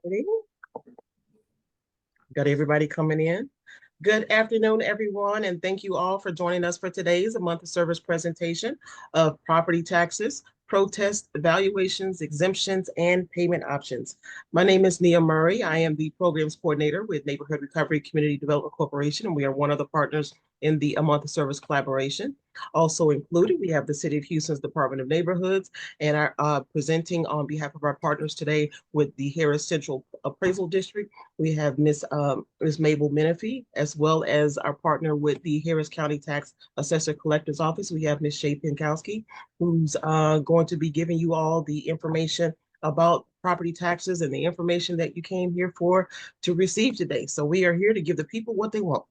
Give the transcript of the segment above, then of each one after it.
Ready? Got everybody coming in. Good afternoon, everyone, and thank you all for joining us for today's month of service presentation of property taxes, protest evaluations, exemptions, and payment options. My name is Nia Murray. I am the programs coordinator with Neighborhood Recovery Community Development Corporation, and we are one of the partners in the A Month of Service collaboration. Also included, we have the City of Houston's Department of Neighborhoods and are presenting on behalf of our partners today with the Harris Central Appraisal District. We have Ms. Mabel Menifee, as well as our partner with the Harris County Tax Assessor Collector's Office. We have Ms. Shay Pinkowski, who's going to be giving you all the information about property taxes and the information that you came here for to receive today. So we are here to give the people what they want.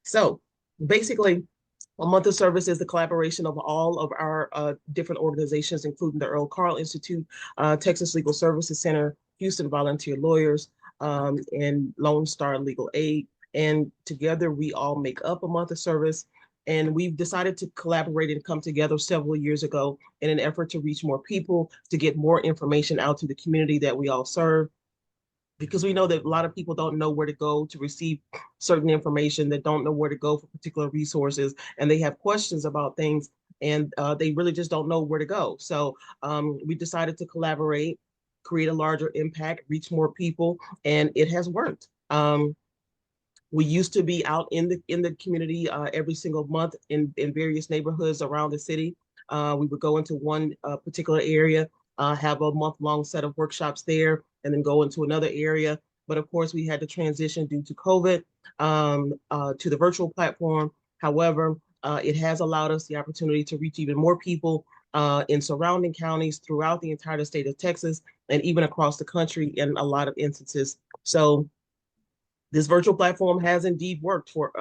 So basically, a month of service is the collaboration of all of our different organizations, including the Earl Carl Institute, Texas Legal Services Center, Houston Volunteer Lawyers, and Lone Star Legal Aid. And together we all make up a month of service. And we've decided to collaborate and come together several years ago in an effort to reach more people, to get more information out to the community that we all serve, because we know that a lot of people don't know where to go to receive certain information, that don't know where to go for particular resources, and they have questions about things, and they really just don't know where to go. So we decided to collaborate, create a larger impact, reach more people, and it has worked. We used to be out in the community every single month in various neighborhoods around the city. We would go into one particular area, have a month-long set of workshops there, and then go into another area. But of course, we had to transition due to COVID to the virtual platform. However, it has allowed us the opportunity to reach even more people in surrounding counties throughout the entire state of Texas and even across the country in a lot of instances. So this virtual platform has indeed worked for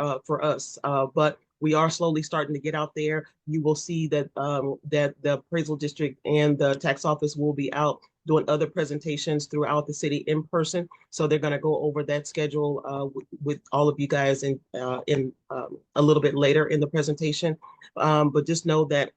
us, but we are slowly starting to get out there. You will see that that the appraisal district and the tax office will be out doing other presentations throughout the city in person. So they're going to go over that schedule with all of you guys in a little bit later in the presentation. But just know that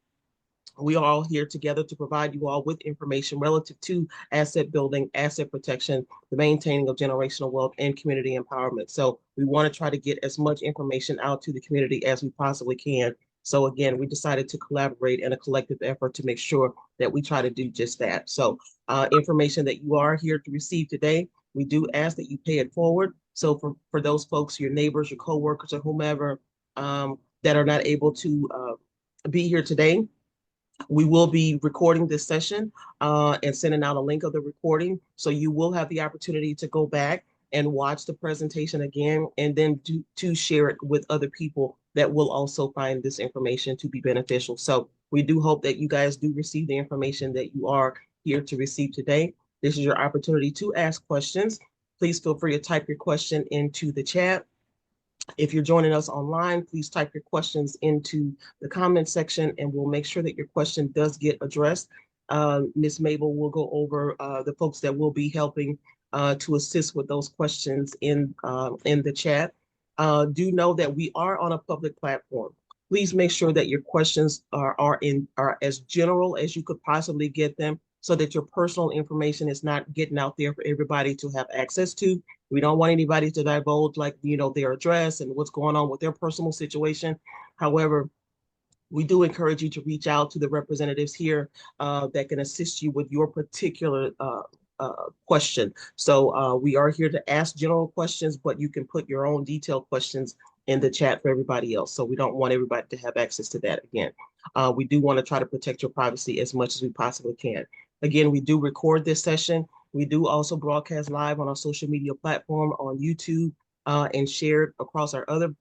we are all here together to provide you all with information relative to asset building, asset protection, the maintaining of generational wealth, and community empowerment. So we want to try to get as much information out to the community as we possibly can. So again, we decided to collaborate in a collective effort to make sure that we try to do just that. So information that you are here to receive today, we do ask that you pay it forward. So for those folks, your neighbors, your coworkers, or whomever that are not able to be here today, we will be recording this session and sending out a link of the recording. So you will have the opportunity to go back and watch the presentation again, and then to share it with other people that will also find this information to be beneficial. So we do hope that you guys do receive the information that you are here to receive today. This is your opportunity to ask questions. Please feel free to type your question into the chat. If you're joining us online, please type your questions into the comment section and we'll make sure that your question does get addressed. Ms. Mabel will go over the folks that will be helping to assist with those questions in the chat. Do know that we are on a public platform. Please make sure that your questions are as general as you could possibly get them, so that your personal information is not getting out there for everybody to have access to. We don't want anybody to divulge, like, their address and what's going on with their personal situation. However, we do encourage you to reach out to the representatives here that can assist you with your particular question. So we are here to ask general questions, but you can put your own detailed questions in the chat for everybody else. So we don't want everybody to have access to that again. We do want to try to protect your privacy as much as we possibly can. Again, we do record this session. We do also broadcast live on our social media platform on YouTube and share it across our other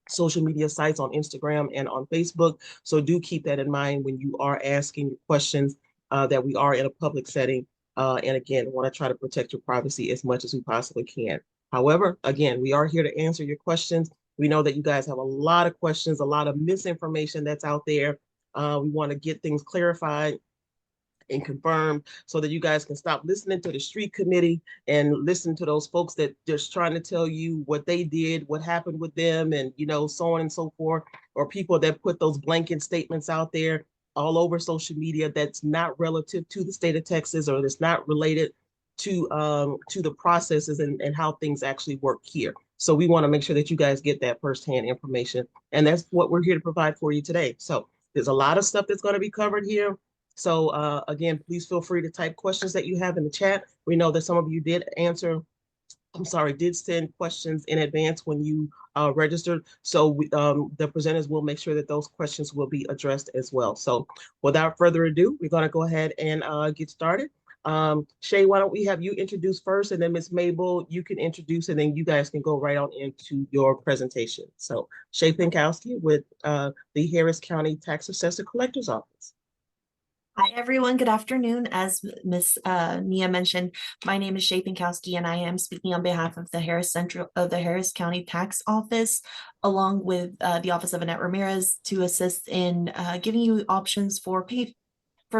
social media sites on Instagram and on Facebook. So do keep that in mind when you are asking your questions, that we are in a public setting. And again, want to try to protect your privacy as much as we possibly can. However, again, we are here to answer your questions. We know that you guys have a lot of questions, a lot of misinformation that's out there. We want to get things clarified and confirmed so that you guys can stop listening to the street committee and listen to those folks that just trying to tell you what they did, what happened with them, and so on and so forth, or people that put those blanket statements out there all over social media that's not relative to the state of Texas, or that's not related to the processes and how things actually work here. So we want to make sure that you guys get that firsthand information, and that's what we're here to provide for you today. So there's a lot of stuff that's going to be covered here. So again, please feel free to type questions that you have in the chat. We know that some of you did send questions in advance when you registered. So the presenters will make sure that those questions will be addressed as well. So without further ado, we're going to go ahead and get started. Shay, why don't we have you introduce first, and then Ms. Mabel, you can introduce, and then you guys can go right on into your presentation. So Shay Pinkowski with the Harris County Tax Assessor Collector's Office. Hi, everyone. Good afternoon. As Ms. Nia mentioned, my name is Shay Pinkowski, and I am speaking on behalf of the Harris County Tax Office, along with the Office of Annette Ramirez, to assist in giving you options for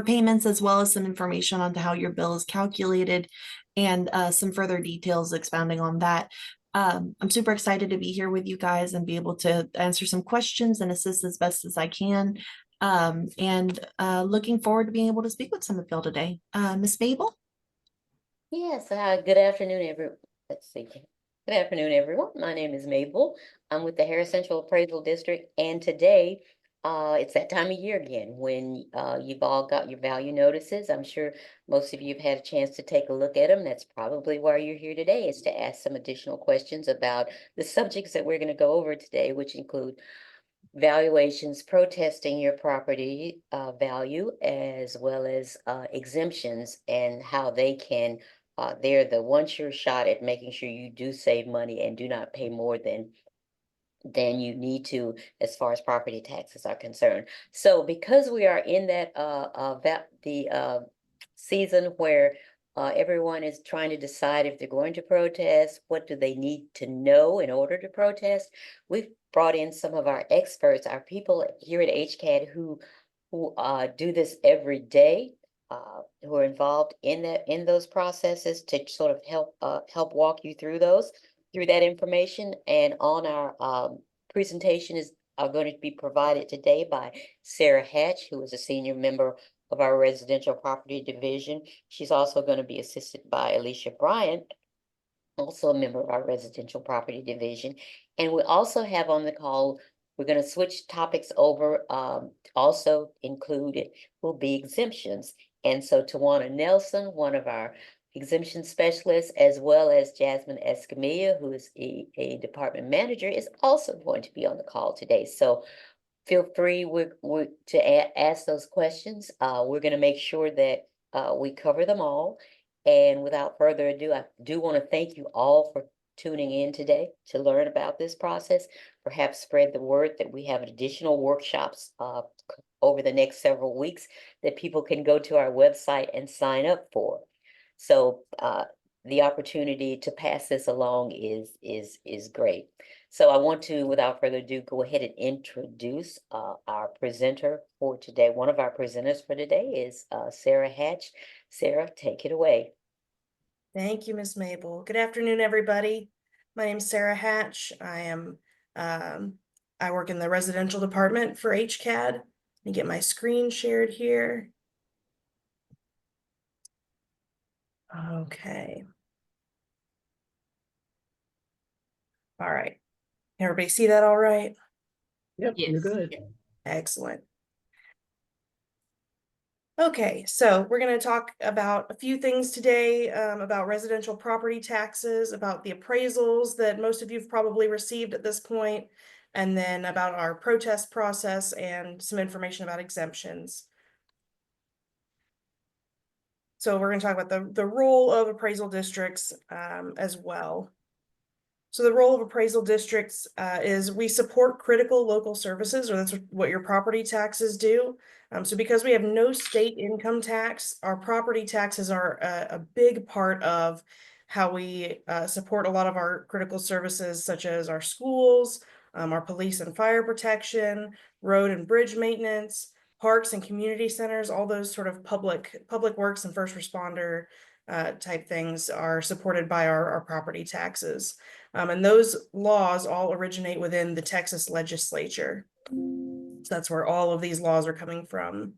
payments, as well as some information on how your bill is calculated and some further details expounding on that. I'm super excited to be here with you guys and be able to answer some questions and assist as best as I can. Looking forward to being able to speak with some of y'all today. Miss Mabel? Yes, good afternoon, everyone. Let's see. Good afternoon, everyone. My name is Mabel. I'm with the Harris Central Appraisal District, and today it's that time of year again when you've all got your value notices. I'm sure most of you have had a chance to take a look at them. That's probably why you're here today, is to ask some additional questions about the subjects that we're going to go over today, which include valuations, protesting your property value, as well as exemptions and how they can, they're the one-sure shot at making sure you do save money and do not pay more than you need to as far as property taxes are concerned. So because we are in that season where everyone is trying to decide if they're going to protest, what do they need to know in order to protest, we've brought in some of our experts, our people here at HCAD who do this every day, who are involved in those processes to sort of help walk you through that information. And on our presentation is going to be provided today by Sarah Hatch, who is a senior member of our residential property division. She's also going to be assisted by Alicia Bryant, also a member of our residential property division. And we also have on the call, we're going to switch topics over. Also included will be exemptions. And so Tawana Nelson, one of our exemption specialists, as well as Jasmine Escamilla, who is a department manager, is also going to be on the call today. So feel free to ask those questions. We're going to make sure that we cover them all. And without further ado, I do want to thank you all for tuning in today to learn about this process. Perhaps spread the word that we have additional workshops over the next several weeks that people can go to our website and sign up for. So the opportunity to pass this along is great. So I want to, without further ado, go ahead and introduce our presenter for today. One of our presenters for today is Sarah Hatch. Sarah, take it away. Thank you, Miss Mabel. Good afternoon, everybody. My name is Sarah Hatch. I work in the residential department for HCAD. Let me get my screen shared here. Okay. All right. Everybody see that all right? Yep, Yes. you're good. Excellent. Okay, so we're going to talk about a few things today, about residential property taxes, about the appraisals that most of you have probably received at this point, and then about our protest process and some information about exemptions. So we're going to talk about the role of appraisal districts as well. So the role of appraisal districts is we support critical local services, or that's what your property taxes do. So because we have no state income tax, our property taxes are a big part of how we support a lot of our critical services, such as our schools, our police and fire protection, road and bridge maintenance, parks and community centers. All those sort of public works and first responder type things are supported by our property taxes. And those laws all originate within the Texas legislature. So that's where all of these laws are coming from.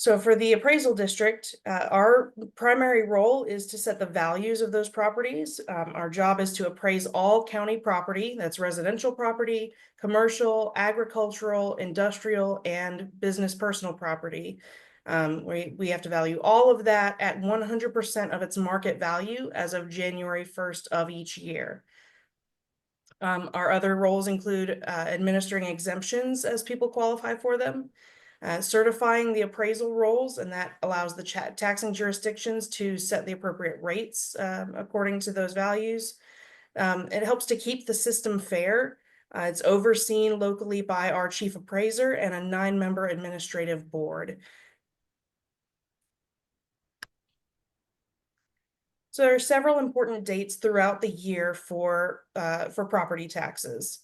So for the appraisal district, our primary role is to set the values of those properties. Our job is to appraise all county property, that's residential property, commercial, agricultural, industrial, and business personal property. We have to value all of that at 100% of its market value as of January 1st of each year. Our other roles include administering exemptions as people qualify for them, certifying the appraisal rolls, and that allows the taxing jurisdictions to set the appropriate rates according to those values. It helps to keep the system fair. It's overseen locally by our chief appraiser and a 9-member administrative board. So there are several important dates throughout the year for property taxes.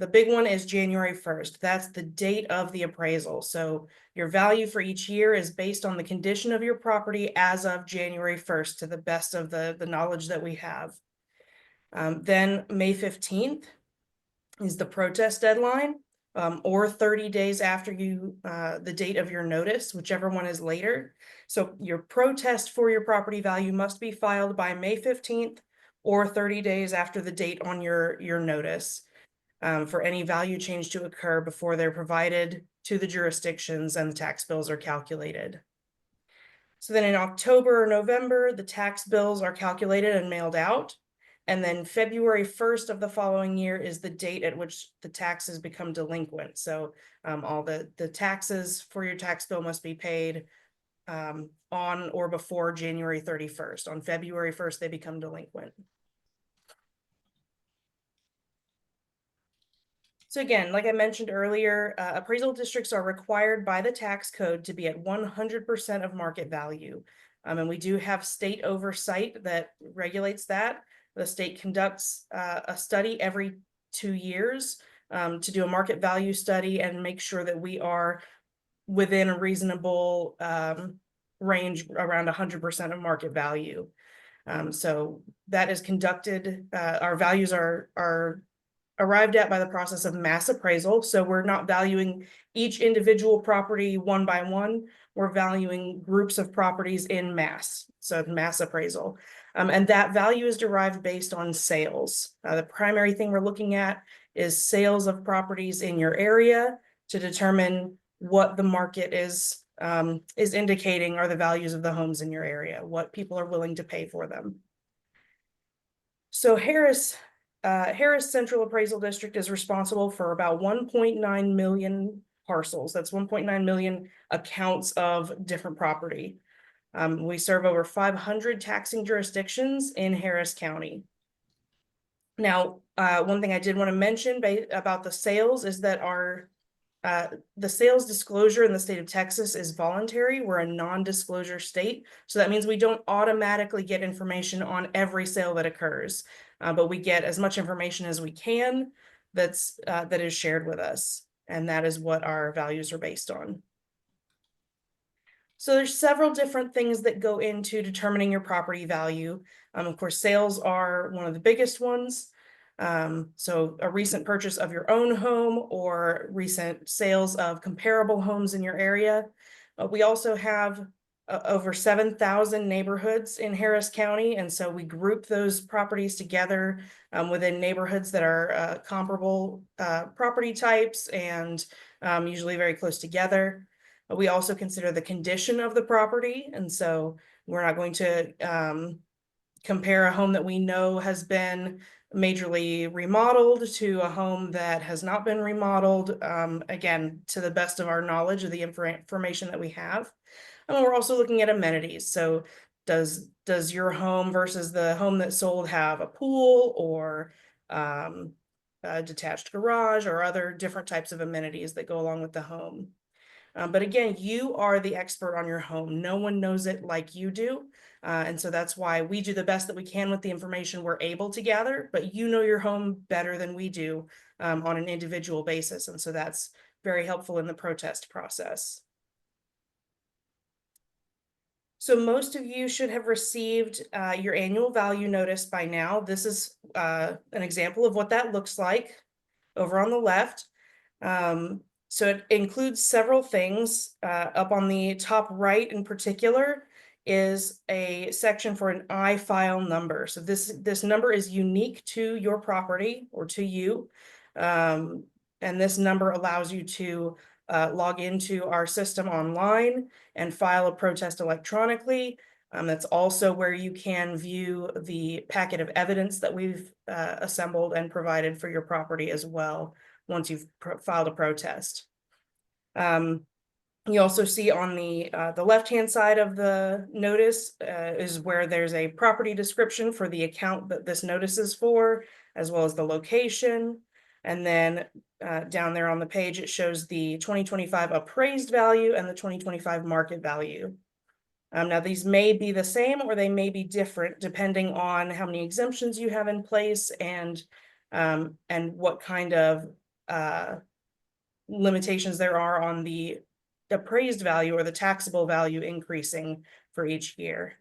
The big one is January 1st. That's the date of the appraisal. So your value for each year is based on the condition of your property as of January 1st, to the best of the knowledge that we have. Then May 15th is the protest deadline, or 30 days after the date of your notice, whichever one is later. So your protest for your property value must be filed by May 15th or 30 days after the date on your notice, for any value change to occur before they're provided to the jurisdictions and the tax bills are calculated. So then in October or November, the tax bills are calculated and mailed out. And then February 1st of the following year is the date at which the taxes become delinquent. So all the taxes for your tax bill must be paid on or before January 31st. On February 1st, they become delinquent. So again, like I mentioned earlier, appraisal districts are required by the tax code to be at 100% of market value. And we do have state oversight that regulates that. The state conducts a study every 2 years to do a market value study and make sure that we are within a reasonable range around 100% of market value. So that is conducted. Our values are arrived at by the process of mass appraisal. So we're not valuing each individual property one by one. We're valuing groups of properties in mass, so mass appraisal. And that value is derived based on sales. The primary thing we're looking at is sales of properties in your area to determine what the market is indicating are the values of the homes in your area, what people are willing to pay for them. So Harris Central Appraisal District is responsible for about 1.9 million parcels. That's 1.9 million accounts of different property. We serve over 500 taxing jurisdictions in Harris County. Now, one thing I did want to mention about the sales is that the sales disclosure in the state of Texas is voluntary. We're a non-disclosure state. So that means we don't automatically get information on every sale that occurs, but we get as much information as we can that is shared with us. And that is what our values are based on. So there's several different things that go into determining your property value. Of course, sales are one of the biggest ones. So a recent purchase of your own home or recent sales of comparable homes in your area. We also have over 7,000 neighborhoods in Harris County. And so we group those properties together within neighborhoods that are comparable property types and usually very close together. We also consider the condition of the property. And so we're not going to compare a home that we know has been majorly remodeled to a home that has not been remodeled, again, to the best of our knowledge of the information that we have. And we're also looking at amenities. So does your home versus the home that sold have a pool or a detached garage or other different types of amenities that go along with the home? But again, you are the expert on your home. No one knows it like you do. And so that's why we do the best that we can with the information we're able to gather, but you know your home better than we do on an individual basis. And so that's very helpful in the protest process. So most of you should have received your annual value notice by now. This is an example of what that looks like over on the left. So it includes several things. Up on the top right in particular is a section for an iFile number. So this number is unique to your property or to you. And this number allows you to log into our system online and file a protest electronically. That's also where you can view the packet of evidence that we've assembled and provided for your property as well, once you've filed a protest. You also see on the left-hand side of the notice is where there's a property description for the account that this notice is for, as well as the location. And then down there on the page, it shows the 2025 appraised value and the 2025 market value. Now, these may be the same or they may be different depending on how many exemptions you have in place and what kind of limitations there are on the appraised value or the taxable value increasing for each year.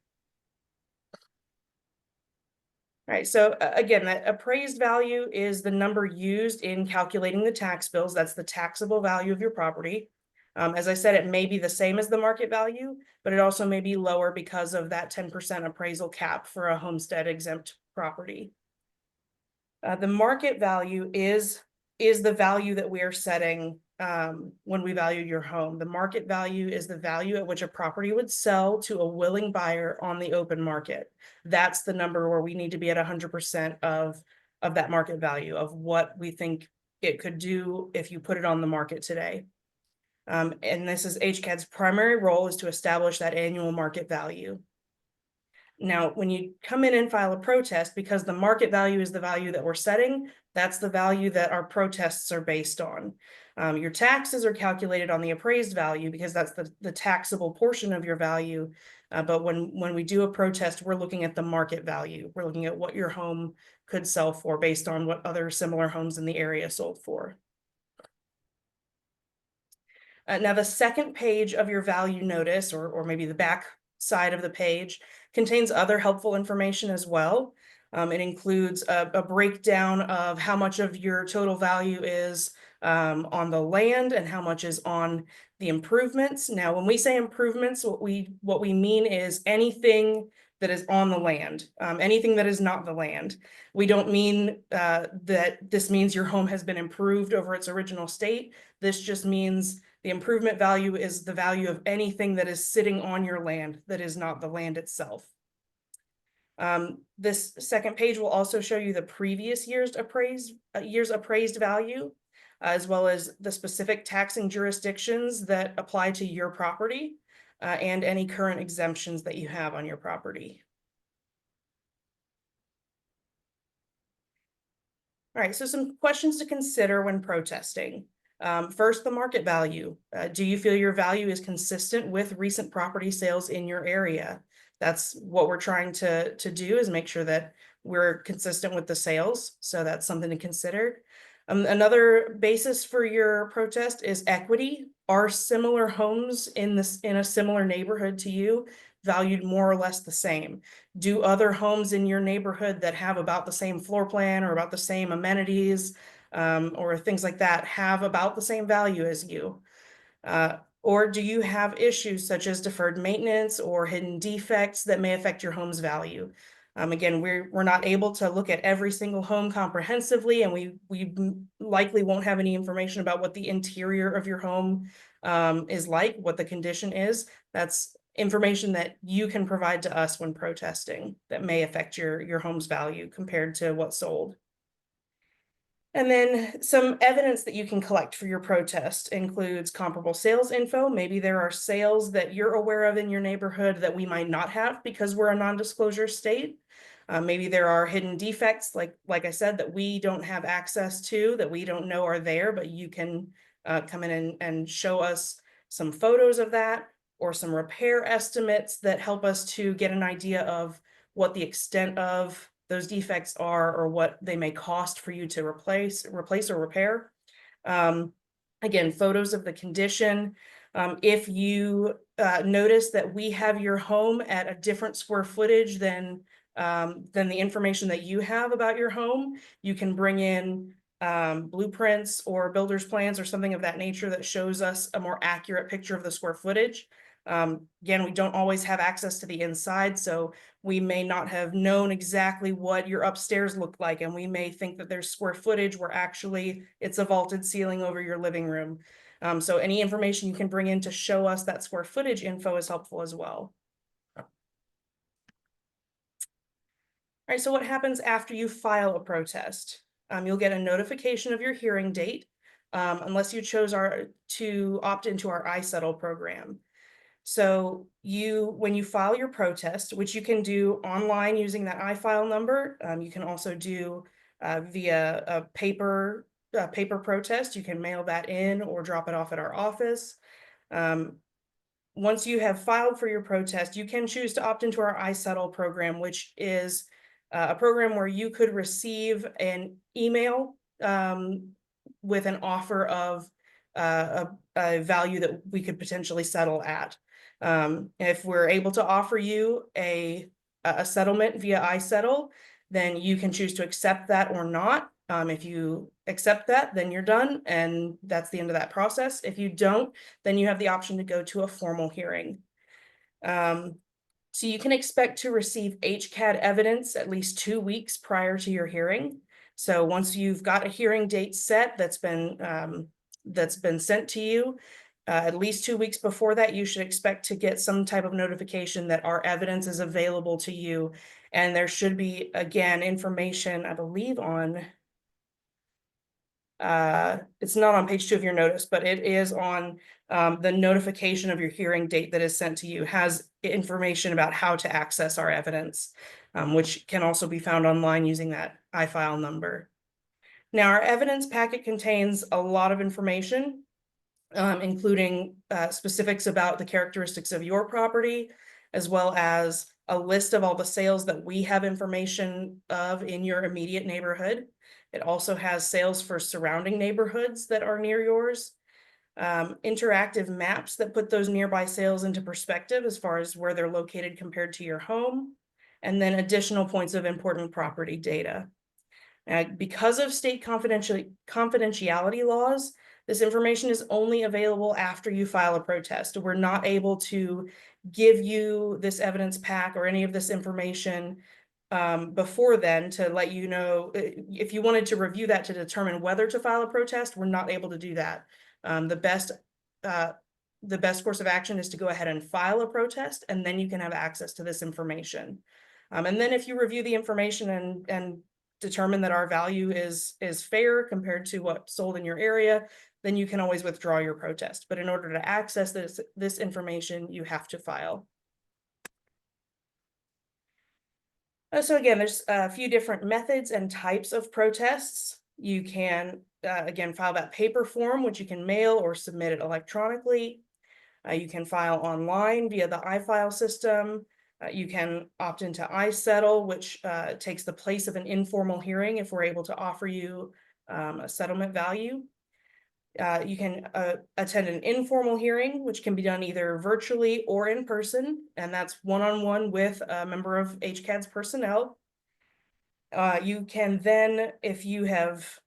All right, so again, that appraised value is the number used in calculating the tax bills. That's the taxable value of your property. As I said, it may be the same as the market value, but it also may be lower because of that 10% appraisal cap for a homestead exempt property. The market value is the value that we are setting when we value your home. The market value is the value at which a property would sell to a willing buyer on the open market. That's the number where we need to be at 100% of that market value of what we think it could do if you put it on the market today. And this is HCAD's primary role, is to establish that annual market value. Now, when you come in and file a protest, because the market value is the value that we're setting, that's the value that our protests are based on. Your taxes are calculated on the appraised value because that's the taxable portion of your value. But when we do a protest, we're looking at the market value. We're looking at what your home could sell for based on what other similar homes in the area sold for. Now, the second page of your value notice, or maybe the back side of the page, contains other helpful information as well. It includes a breakdown of how much of your total value is on the land and how much is on the improvements. Now, when we say improvements, what we mean is anything that is on the land, anything that is not the land. We don't mean that this means your home has been improved over its original state. This just means the improvement value is the value of anything that is sitting on your land that is not the land itself. This second page will also show you the previous year's appraised value, as well as the specific taxing jurisdictions that apply to your property, and any current exemptions that you have on your property. All right, so some questions to consider when protesting. First, the market value. Do you feel your value is consistent with recent property sales in your area? That's what we're trying to do, is make sure that we're consistent with the sales. So that's something to consider. Another basis for your protest is equity. Are similar homes in a similar neighborhood to you valued more or less the same? Do other homes in your neighborhood that have about the same floor plan or about the same amenities or things like that have about the same value as you? Or do you have issues such as deferred maintenance or hidden defects that may affect your home's value? Again, we're not able to look at every single home comprehensively, and we likely won't have any information about what the interior of your home is like, what the condition is. That's information that you can provide to us when protesting that may affect your home's value compared to what's sold. And then some evidence that you can collect for your protest includes comparable sales info. Maybe there are sales that you're aware of in your neighborhood that we might not have because we're a non-disclosure state. Maybe there are hidden defects, like I said, that we don't have access to, that we don't know are there, but you can come in and show us some photos of that or some repair estimates that help us to get an idea of what the extent of those defects are or what they may cost for you to replace or repair. Again, photos of the condition. If you notice that we have your home at a different square footage than the information that you have about your home, you can bring in blueprints or builder's plans or something of that nature that shows us a more accurate picture of the square footage. Again, we don't always have access to the inside, so we may not have known exactly what your upstairs looked like, and we may think that there's square footage where actually it's a vaulted ceiling over your living room. So any information you can bring in to show us that square footage info is helpful as well. All right, so what happens after you file a protest? You'll get a notification of your hearing date, unless you chose to opt into our iSettle program. So when you file your protest, which you can do online using that iFile number, you can also do via a paper protest. You can mail that in or drop it off at our office. Once you have filed for your protest, you can choose to opt into our iSettle program, which is a program where you could receive an email with an offer of a value that we could potentially settle at. If we're able to offer you a settlement via iSettle, then you can choose to accept that or not. If you accept that, then you're done, and that's the end of that process. If you don't, then you have the option to go to a formal hearing. So you can expect to receive HCAD evidence at least 2 weeks prior to your hearing. So once you've got a hearing date set that's been sent to you, at least 2 weeks before that, you should expect to get some type of notification that our evidence is available to you. And there should be, again, information, I believe, on it's not on page 2 of your notice, but it is on the notification of your hearing date that is sent to you, has information about how to access our evidence, which can also be found online using that iFile number. Now, our evidence packet contains a lot of information, including specifics about the characteristics of your property, as well as a list of all the sales that we have information of in your immediate neighborhood. It also has sales for surrounding neighborhoods that are near yours, interactive maps that put those nearby sales into perspective as far as where they're located compared to your home, and then additional points of important property data. Because of state confidentiality laws, this information is only available after you file a protest. We're not able to give you this evidence pack or any of this information before then to let you know. If you wanted to review that to determine whether to file a protest, we're not able to do that. The best course of action is to go ahead and file a protest, and then you can have access to this information. And then if you review the information and determine that our value is fair compared to what's sold in your area, then you can always withdraw your protest. But in order to access this information, you have to file. So again, there's a few different methods and types of protests. You can, again, file that paper form, which you can mail or submit it electronically. You can file online via the iFile system. You can opt into iSettle, which takes the place of an informal hearing if we're able to offer you a settlement value. You can attend an informal hearing, which can be done either virtually or in person, and that's one-on-one with a member of HCAD's personnel. You can then, if you have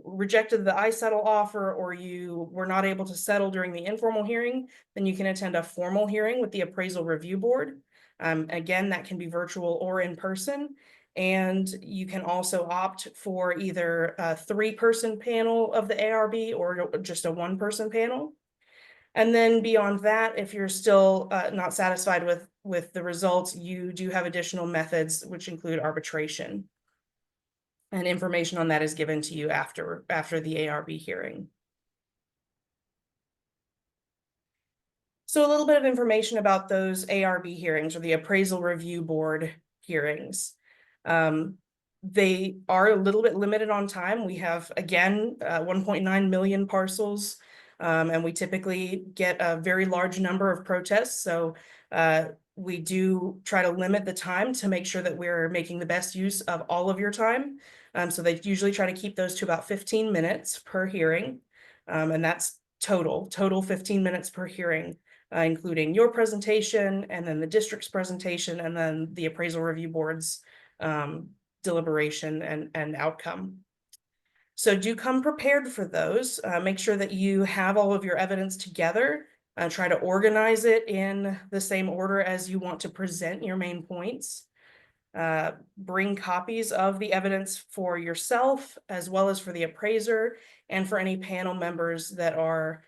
rejected the iSettle offer or you were not able to settle during the informal hearing, then you can attend a formal hearing with the appraisal review board. Again, that can be virtual or in person. And you can also opt for either a 3-person panel of the ARB or just a 1-person panel. And then beyond that, if you're still not satisfied with the results, you do have additional methods, which include arbitration. And information on that is given to you after the ARB hearing. So a little bit of information about those ARB hearings, or the appraisal review board hearings. They are a little bit limited on time. We have, again, 1.9 million parcels, and we typically get a very large number of protests. So we do try to limit the time to make sure that we're making the best use of all of your time. So they usually try to keep those to about 15 minutes per hearing. And that's total 15 minutes per hearing, including your presentation and then the district's presentation and then the appraisal review board's deliberation and outcome. So do come prepared for those. Make sure that you have all of your evidence together. Try to organize it in the same order as you want to present your main points. Bring copies of the evidence for yourself as well as for the appraiser and for any panel members that are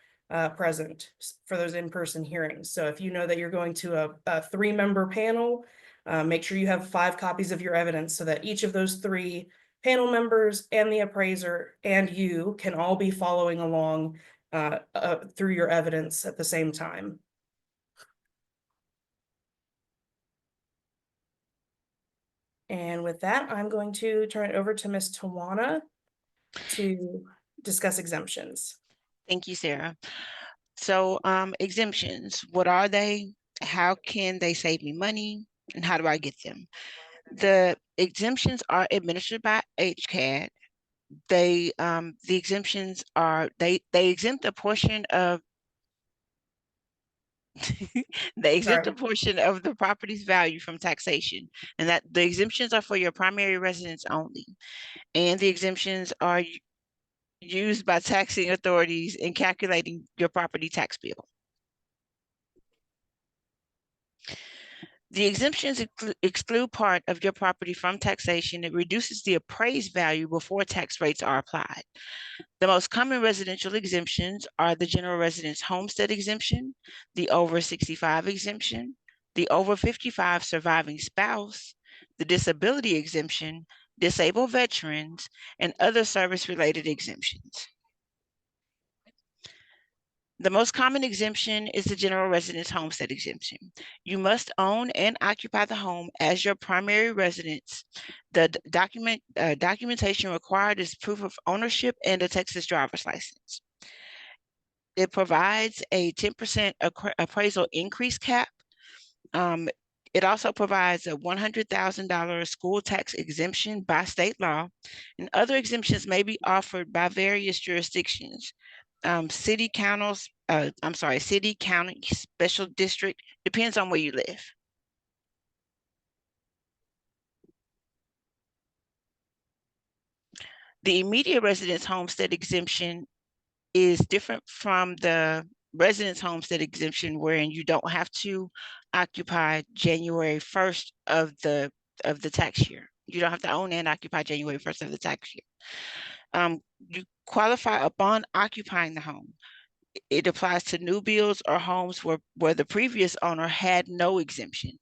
present for those in-person hearings. So if you know that you're going to a 3-member panel, make sure you have 5 copies of your evidence so that each of those 3 panel members and the appraiser and you can all be following along through your evidence at the same time. And with that, I'm going to turn it over to Ms. Tawana to discuss exemptions. Thank you, Sarah. So exemptions, what are they? How can they save me money? And how do I get them? The exemptions are administered by HCAD. The exemptions are, they exempt a portion of they exempt a portion of the property's value from taxation, and that the exemptions are for your primary residence only. And the exemptions are used by taxing authorities in calculating your property tax bill. The exemptions exclude part of your property from taxation. It reduces the appraised value before tax rates are applied. The most common residential exemptions are the general residence homestead exemption, the over 65 exemption, the over 55 surviving spouse, the disability exemption, disabled veterans, and other service-related exemptions. The most common exemption is the general residence homestead exemption. You must own and occupy the home as your primary residence. The documentation required is proof of ownership and a Texas driver's license. It provides a 10% appraisal increase cap. It also provides a $100,000 school tax exemption by state law, and other exemptions may be offered by various jurisdictions. City, county, special district, depends on where you live. The immediate residence homestead exemption is different from the residence homestead exemption, wherein you don't have to occupy January 1st of the tax year. You don't have to own and occupy January 1st of the tax year. You qualify upon occupying the home. It applies to new builds or homes where the previous owner had no exemption.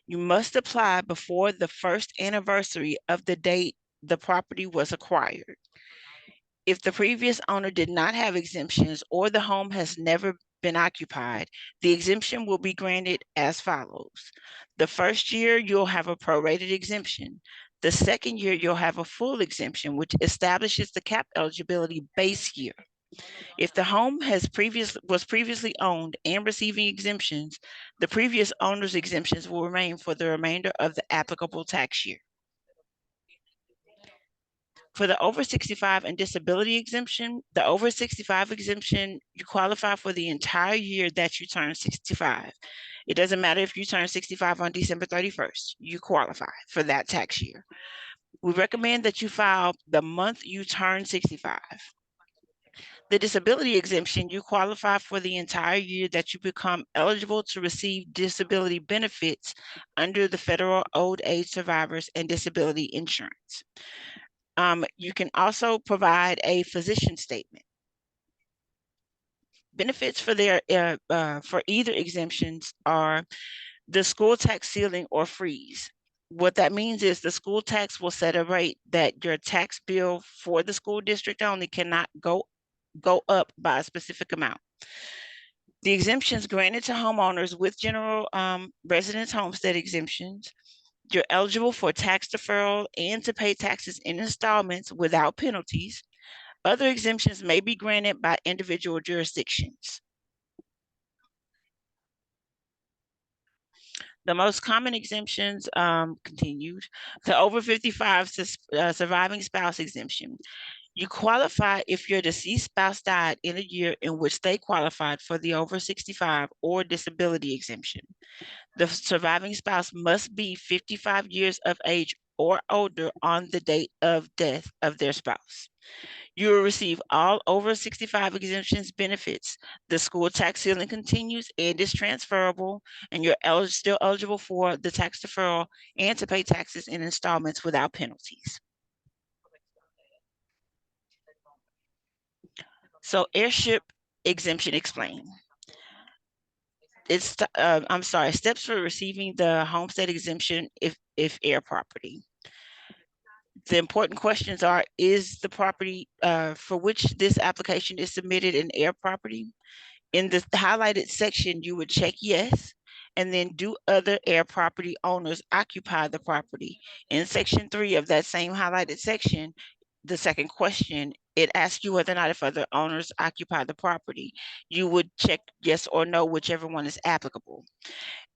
You must apply before the first anniversary of the date the property was acquired. If the previous owner did not have exemptions or the home has never been occupied, the exemption will be granted as follows. The first year, you'll have a prorated exemption. The second year, you'll have a full exemption, which establishes the cap eligibility base year. If the home was previously owned and receiving exemptions, the previous owner's exemptions will remain for the remainder of the applicable tax year. For the over 65 and disability exemption, the over 65 exemption, you qualify for the entire year that you turn 65. It doesn't matter if you turn 65 on December 31st, you qualify for that tax year. We recommend that you file the month you turn 65. The disability exemption, you qualify for the entire year that you become eligible to receive disability benefits under the Federal Old Age Survivors and Disability Insurance. You can also provide a physician statement. Benefits for for either exemptions are the school tax ceiling or freeze. What that means is the school tax will set a rate that your tax bill for the school district only cannot go up by a specific amount. The exemptions granted to homeowners with general residence homestead exemptions, you're eligible for tax deferral and to pay taxes in installments without penalties. Other exemptions may be granted by individual jurisdictions. The most common exemptions continued. The over 55 surviving spouse exemption. You qualify if your deceased spouse died in a year in which they qualified for the over 65 or disability exemption. The surviving spouse must be 55 years of age or older on the date of death of their spouse. You will receive all over 65 exemptions benefits. The school tax ceiling continues and is transferable, and you're still eligible for the tax deferral and to pay taxes in installments without penalties. So airship exemption explained. Steps for receiving the homestead exemption if air property. The important questions are, is the property for which this application is submitted an air property? In the highlighted section, you would check yes, and then do other air property owners occupy the property? In section 3 of that same highlighted section, the second question, it asks you whether or not if other owners occupy the property. You would check yes or no, whichever one is applicable.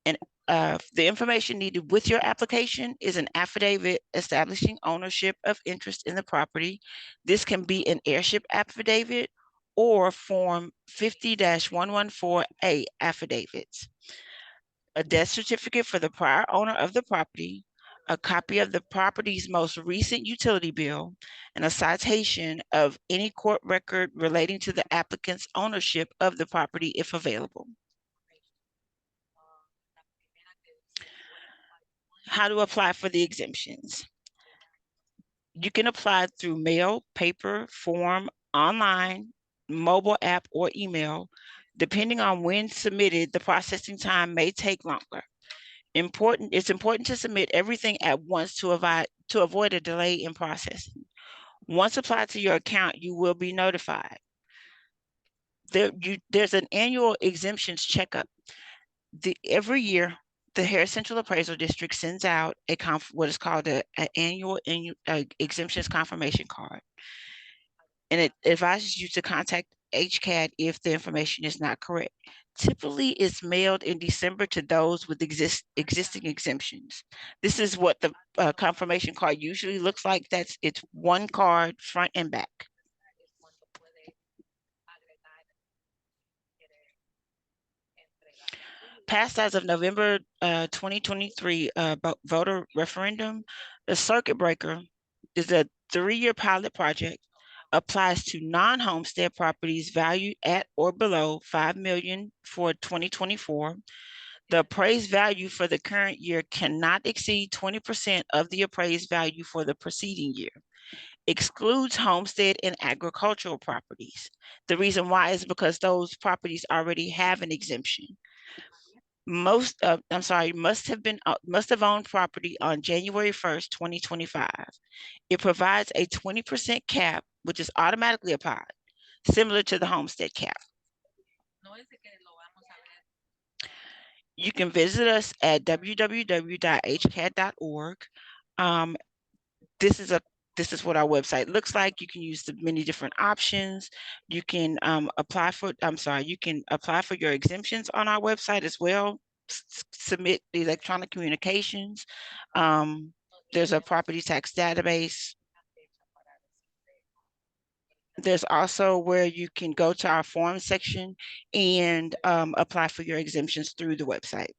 And the information needed with your application is an affidavit establishing ownership of interest in the property. This can be an airship affidavit or Form 50-114A affidavits. A death certificate for the prior owner of the property, a copy of the property's most recent utility bill, and a citation of any court record relating to the applicant's ownership of the property if available. How to apply for the exemptions. You can apply through mail, paper, form, online, mobile app, or email. Depending on when submitted, the processing time may take longer. It's important to submit everything at once to avoid a delay in processing. Once applied to your account, you will be notified. There's an annual exemptions checkup. Every year, the Harris Central Appraisal District sends out what is called an annual exemptions confirmation card. And it advises you to contact HCAD if the information is not correct. Typically, it's mailed in December to those with existing exemptions. This is what the confirmation card usually looks like. It's one card, front and back. Passed as of November 2023 voter referendum, the circuit breaker is a 3-year pilot project, applies to non-homestead properties valued at or below $5 million for 2024. The appraised value for the current year cannot exceed 20% of the appraised value for the preceding year. Excludes homestead and agricultural properties. The reason why is because those properties already have an exemption. Must have owned property on January 1st, 2025. It provides a 20% cap, which is automatically applied, similar to the homestead cap. You can visit us at www.hcad.org. This is what our website looks like. You can use the many different options. You can apply for your exemptions on our website as well. Submit the electronic communications. There's a property tax database. There's also where you can go to our form section and apply for your exemptions through the website.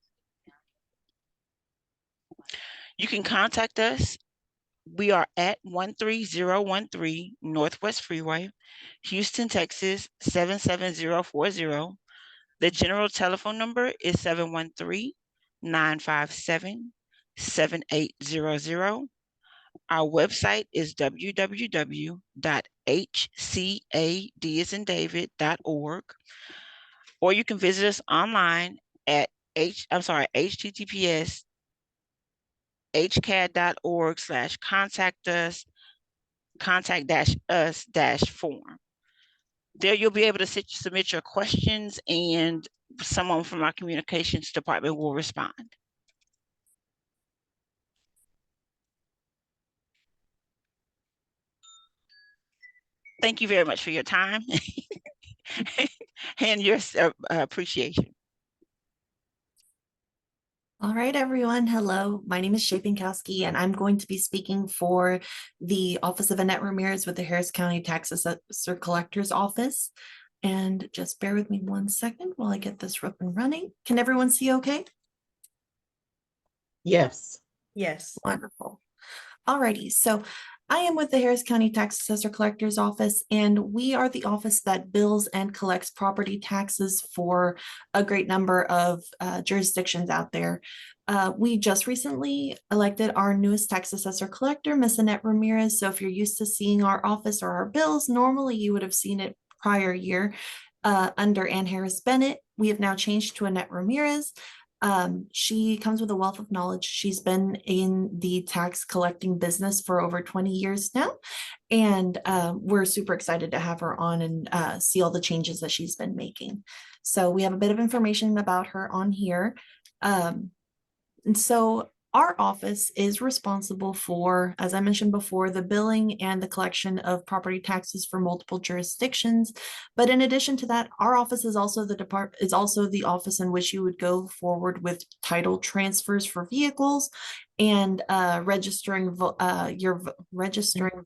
You can contact us. We are at 13013 Northwest Freeway, Houston, Texas 77040. The general telephone number is 713-957-7800. Our website is www.hcad.org, or you can visit us online at https hcad.org/contact us/form. There you'll be able to submit your questions and someone from our communications department will respond. Thank you very much for your time and your appreciation. All right, everyone. Hello, my name is Shay Pinkowski, and I'm going to be speaking for the Office of Annette Ramirez with the Harris County Tax Assessor Collector's Office. And just bear with me 1 second while I get this up and running. Can everyone see okay? Yes. Yes. Wonderful. Alrighty, so I am with the Harris County Tax Assessor Collector's Office, and we are the office that bills and collects property taxes for a great number of jurisdictions out there. We just recently elected our newest tax assessor collector, Miss Annette Ramirez. So if you're used to seeing our office or our bills, normally you would have seen it prior year under Ann Harris Bennett. We have now changed to Annette Ramirez. She comes with a wealth of knowledge. She's been in the tax collecting business for over 20 years now, and we're super excited to have her on and see all the changes that she's been making. So we have a bit of information about her on here. And so our office is responsible for, as I mentioned before, the billing and the collection of property taxes for multiple jurisdictions. But in addition to that, our office is also the office in which you would go forward with title transfers for vehicles and registering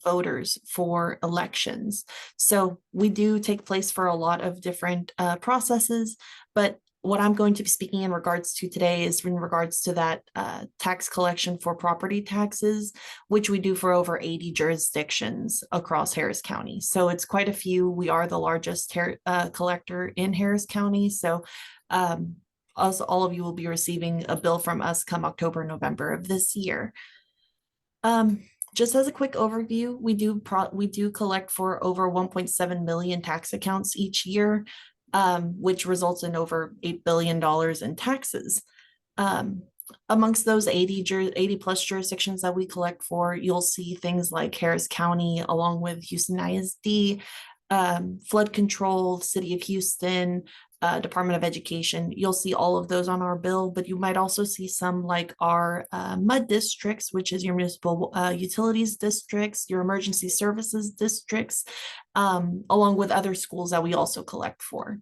voters for elections. So we do take place for a lot of different processes, but what I'm going to be speaking in regards to today is in regards to that tax collection for property taxes, which we do for over 80 jurisdictions across Harris County. So it's quite a few. We are the largest collector in Harris County. So all of you will be receiving a bill from us come October, November of this year. Just as a quick overview, we do collect for over 1.7 million tax accounts each year. Which results in over $8 billion in taxes. Amongst those 80 plus jurisdictions that we collect for, you'll see things like Harris County, along with Houston ISD, flood control, City of Houston, Department of Education. You'll see all of those on our bill, but you might also see some like our MUD districts, which is your municipal utilities districts, your emergency services districts, along with other schools that we also collect for.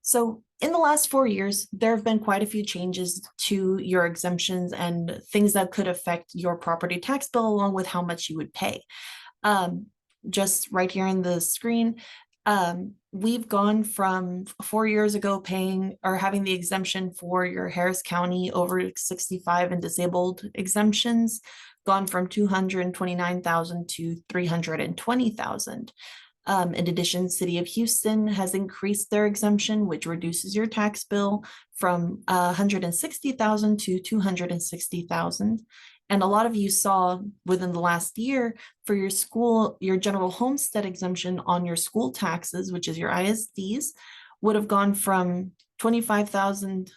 So in the last 4 years, there have been quite a few changes to your exemptions and things that could affect your property tax bill, along with how much you would pay. Just right here in the screen, we've gone from 4 years ago paying or having the exemption for your Harris County over 65 and disabled exemptions, gone from 229,000 to 320,000. In addition, City of Houston has increased their exemption, which reduces your tax bill from 160,000 to 260,000. And a lot of you saw within the last year for your general homestead exemption on your school taxes, which is your ISDs, would have gone from 25,000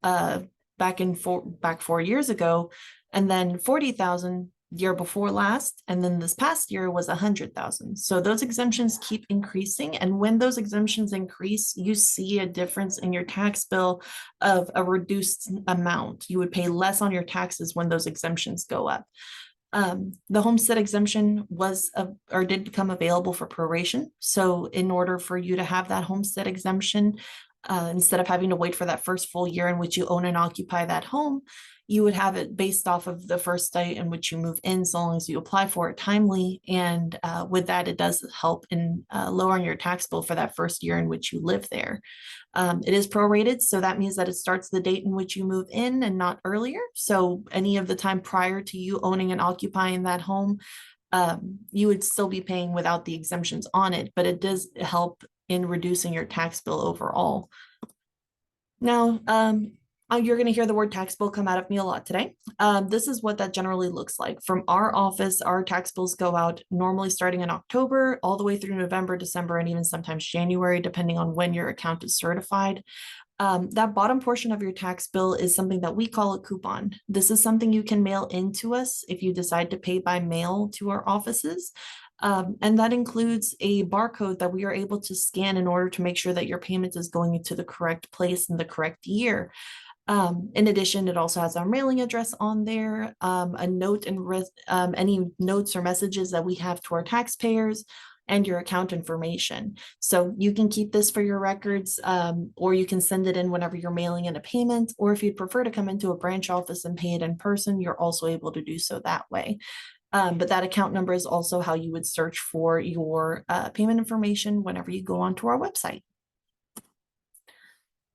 back 4 years ago, and then 40,000 year before last, and then this past year was 100,000. So those exemptions keep increasing, and when those exemptions increase, you see a difference in your tax bill of a reduced amount. You would pay less on your taxes when those exemptions go up. The homestead exemption did become available for proration. So in order for you to have that homestead exemption, instead of having to wait for that first full year in which you own and occupy that home, you would have it based off of the first day in which you move in, so long as you apply for it timely. And with that, it does help in lowering your tax bill for that first year in which you live there. It is prorated, so that means that it starts the date in which you move in and not earlier. So any of the time prior to you owning and occupying that home, you would still be paying without the exemptions on it, but it does help in reducing your tax bill overall. Now, you're going to hear the word tax bill come out of me a lot today. This is what that generally looks like. From our office, our tax bills go out normally starting in October, all the way through November, December, and even sometimes January, depending on when your account is certified. That bottom portion of your tax bill is something that we call a coupon. This is something you can mail into us if you decide to pay by mail to our offices. And that includes a barcode that we are able to scan in order to make sure that your payment is going into the correct place in the correct year. In addition, it also has our mailing address on there, a note and any notes or messages that we have to our taxpayers, and your account information. So you can keep this for your records, or you can send it in whenever you're mailing in a payment, or if you'd prefer to come into a branch office and pay it in person, you're also able to do so that way. But that account number is also how you would search for your payment information whenever you go onto our website.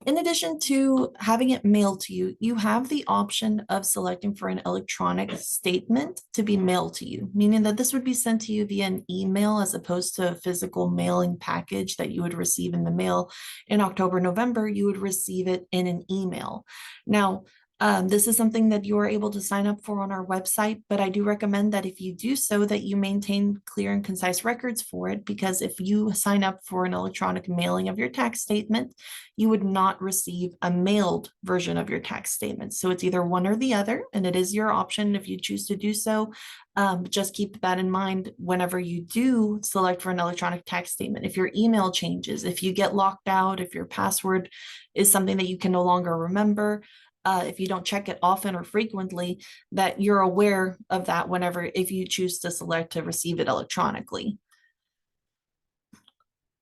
In addition to having it mailed to you, you have the option of selecting for an electronic statement to be mailed to you, meaning that this would be sent to you via an email as opposed to a physical mailing package that you would receive in the mail in October, November. You would receive it in an email. Now, this is something that you are able to sign up for on our website, but I do recommend that if you do so, that you maintain clear and concise records for it, because if you sign up for an electronic mailing of your tax statement, you would not receive a mailed version of your tax statement. So it's either one or the other, and it is your option if you choose to do so. Just keep that in mind whenever you do select for an electronic tax statement. If your email changes, if you get locked out, if your password is something that you can no longer remember, if you don't check it often or frequently, that you're aware of that whenever, if you choose to select to receive it electronically.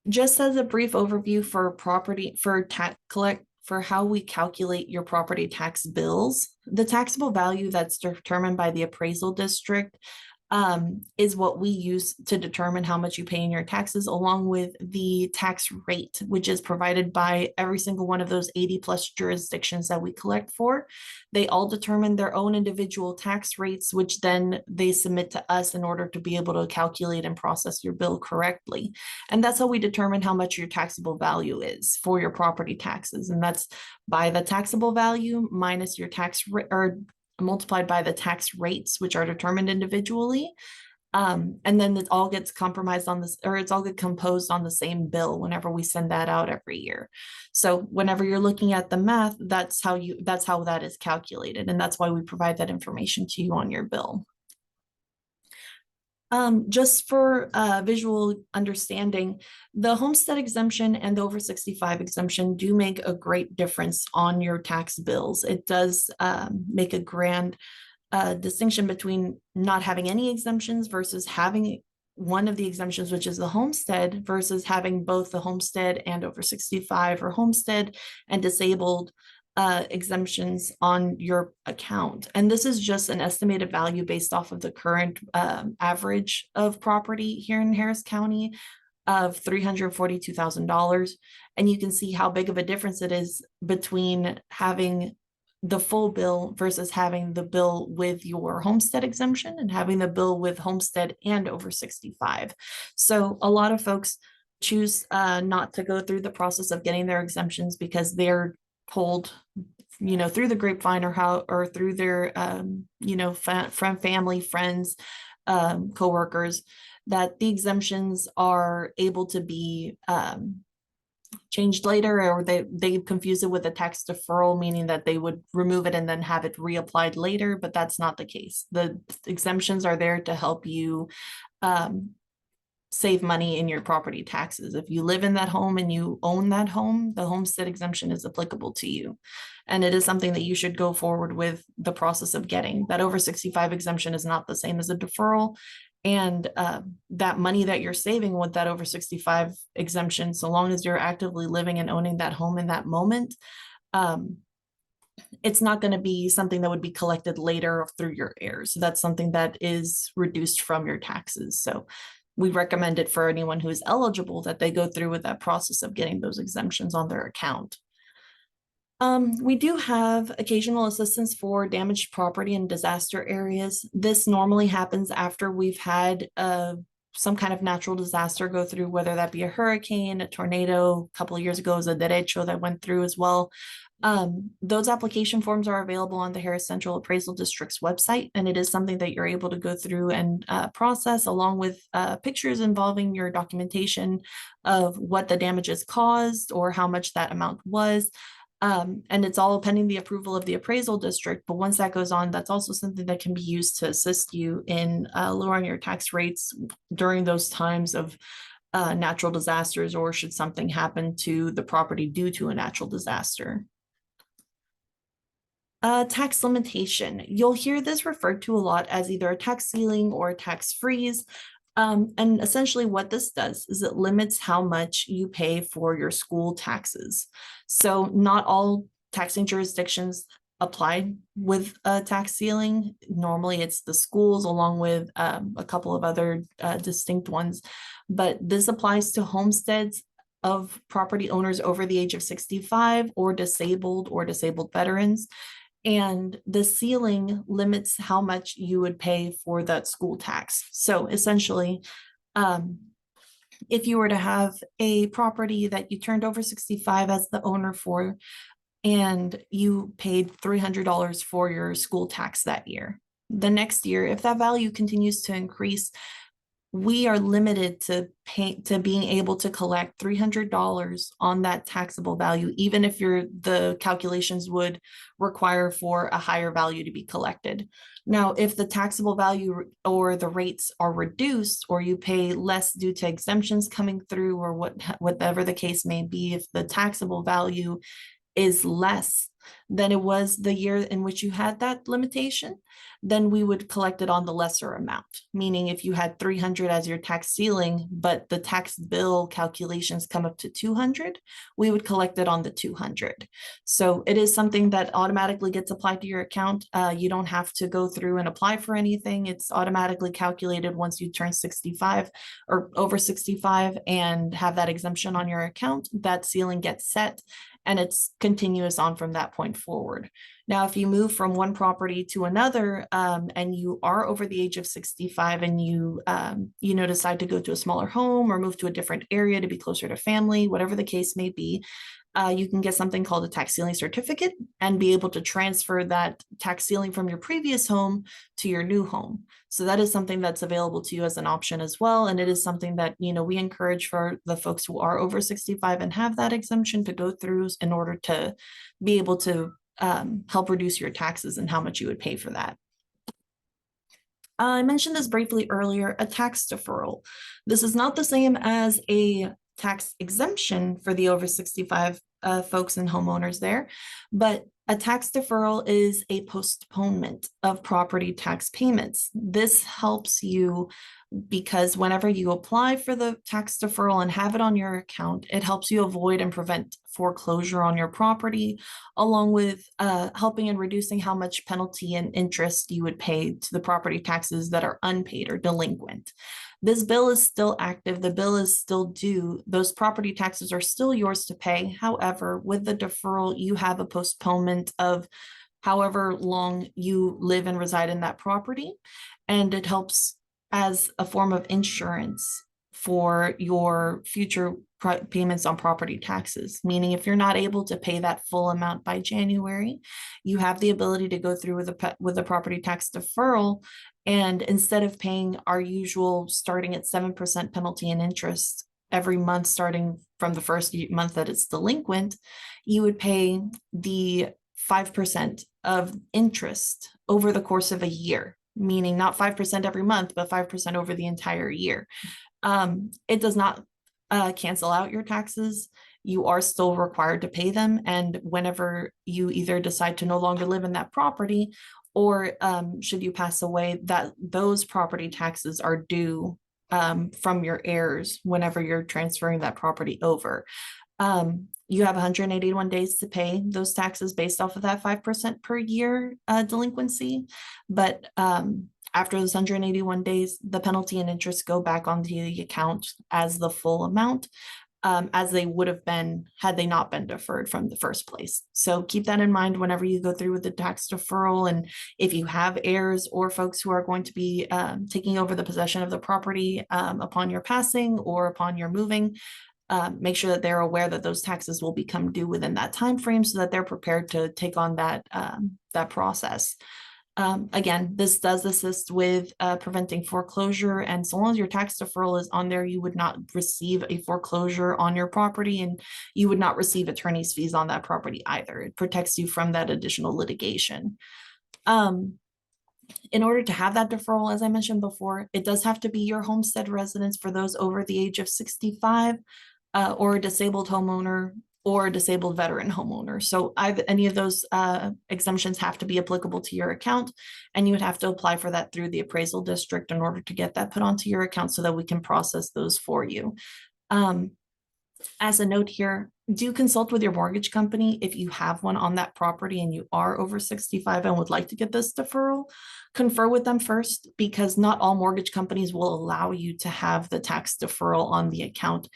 Just as a brief overview for how we calculate your property tax bills, the taxable value that's determined by the appraisal district is what we use to determine how much you pay in your taxes, along with the tax rate, which is provided by every single one of those 80+ jurisdictions that we collect for. They all determine their own individual tax rates, which then they submit to us in order to be able to calculate and process your bill correctly. And that's how we determine how much your taxable value is for your property taxes. And that's by the taxable value minus your tax rate, or multiplied by the tax rates, which are determined individually. And then it all gets compromised on this, or it's all get composed on the same bill whenever we send that out every year. So whenever you're looking at the math, that's how that is calculated. And that's why we provide that information to you on your bill. Just for visual understanding, the homestead exemption and the over 65 exemption do make a great difference on your tax bills. It does make a grand distinction between not having any exemptions versus having one of the exemptions, which is the homestead, versus having both the homestead and over 65 or homestead and disabled exemptions on your account. And this is just an estimated value based off of the current average of property here in Harris County of $342,000. And you can see how big of a difference it is between having the full bill versus having the bill with your homestead exemption and having the bill with homestead and over 65. So a lot of folks choose not to go through the process of getting their exemptions because they're told, through the grapevine or through their, from family, friends, coworkers, that the exemptions are able to be changed later, or they confuse it with a tax deferral, meaning that they would remove it and then have it reapplied later, but that's not the case. The exemptions are there to help you save money in your property taxes. If you live in that home and you own that home, the homestead exemption is applicable to you. And it is something that you should go forward with the process of getting. That over 65 exemption is not the same as a deferral. And that money that you're saving with that over 65 exemption, so long as you're actively living and owning that home in that moment, it's not going to be something that would be collected later through your heirs. So that's something that is reduced from your taxes. So we recommend it for anyone who is eligible, that they go through with that process of getting those exemptions on their account. We do have occasional assistance for damaged property in disaster areas. This normally happens after we've had some kind of natural disaster go through, whether that be a hurricane, a tornado. A couple of years ago, it was a derecho that went through as well. Those application forms are available on the Harris Central Appraisal District's website, and it is something that you're able to go through and process, along with pictures involving your documentation of what the damages caused or how much that amount was. And it's all pending the approval of the appraisal district. But once that goes on, that's also something that can be used to assist you in lowering your tax rates during those times of natural disasters, or should something happen to the property due to a natural disaster. Tax limitation. You'll hear this referred to a lot as either a tax ceiling or a tax freeze. And essentially what this does is it limits how much you pay for your school taxes. So not all taxing jurisdictions apply with a tax ceiling. Normally it's the schools, along with a couple of other distinct ones, but this applies to homesteads, of property owners over the age of 65 or disabled veterans. And the ceiling limits how much you would pay for that school tax. So essentially, if you were to have a property that you turned over 65 as the owner for, and you paid $300 for your school tax that year, the next year, if that value continues to increase, we are limited to being able to collect $300 on that taxable value, even if the calculations would require for a higher value to be collected. Now, if the taxable value or the rates are reduced, or you pay less due to exemptions coming through, or whatever the case may be, if the taxable value is less than it was the year in which you had that limitation, then we would collect it on the lesser amount. Meaning if you had 300 as your tax ceiling, but the tax bill calculations come up to 200, we would collect it on the 200. So it is something that automatically gets applied to your account. You don't have to go through and apply for anything. It's automatically calculated once you turn 65 or over 65 and have that exemption on your account. That ceiling gets set, and it's continuous on from that point forward. Now, if you move from one property to another, and you are over the age of 65 and you decide to go to a smaller home or move to a different area to be closer to family, whatever the case may be, you can get something called a tax ceiling certificate and be able to transfer that tax ceiling from your previous home to your new home. So that is something that's available to you as an option as well. And it is something that, we encourage for the folks who are over 65 and have that exemption to go through in order to be able to help reduce your taxes and how much you would pay for that. I mentioned this briefly earlier, a tax deferral. This is not the same as a tax exemption for the over 65 folks and homeowners there, but a tax deferral is a postponement of property tax payments. This helps you because whenever you apply for the tax deferral and have it on your account, it helps you avoid and prevent foreclosure on your property, along with helping and reducing how much penalty and interest you would pay to the property taxes that are unpaid or delinquent. This bill is still active. The bill is still due. Those property taxes are still yours to pay. However, with the deferral, you have a postponement of however long you live and reside in that property. And it helps as a form of insurance for your future payments on property taxes. Meaning if you're not able to pay that full amount by January, you have the ability to go through with a property tax deferral. And instead of paying our usual starting at 7% penalty and interest every month, starting from the first month that it's delinquent, you would pay the 5% of interest over the course of a year, meaning not 5% every month, but 5% over the entire year. It does not cancel out your taxes. You are still required to pay them. And whenever you either decide to no longer live in that property, or should you pass away, that those property taxes are due from your heirs whenever you're transferring that property over. You have 181 days to pay those taxes based off of that 5% per year delinquency. But after those 181 days, the penalty and interest go back onto the account as the full amount, as they would have been had they not been deferred from the first place. So keep that in mind whenever you go through with the tax deferral. And if you have heirs or folks who are going to be taking over the possession of the property upon your passing or upon your moving, make sure that they're aware that those taxes will become due within that time frame so that they're prepared to take on that process. Again, this does assist with preventing foreclosure, and so long as your tax deferral is on there, you would not receive a foreclosure on your property, and you would not receive attorney's fees on that property either. It protects you from that additional litigation. In order to have that deferral, as I mentioned before, it does have to be your homestead residence for those over the age of 65, or a disabled homeowner, or a disabled veteran homeowner. So any of those exemptions have to be applicable to your account, and you would have to apply for that through the appraisal district in order to get that put onto your account so that we can process those for you. As a note here, do consult with your mortgage company if you have one on that property and you are over 65 and would like to get this deferral. Confer with them first, because not all mortgage companies will allow you to have the tax deferral on the account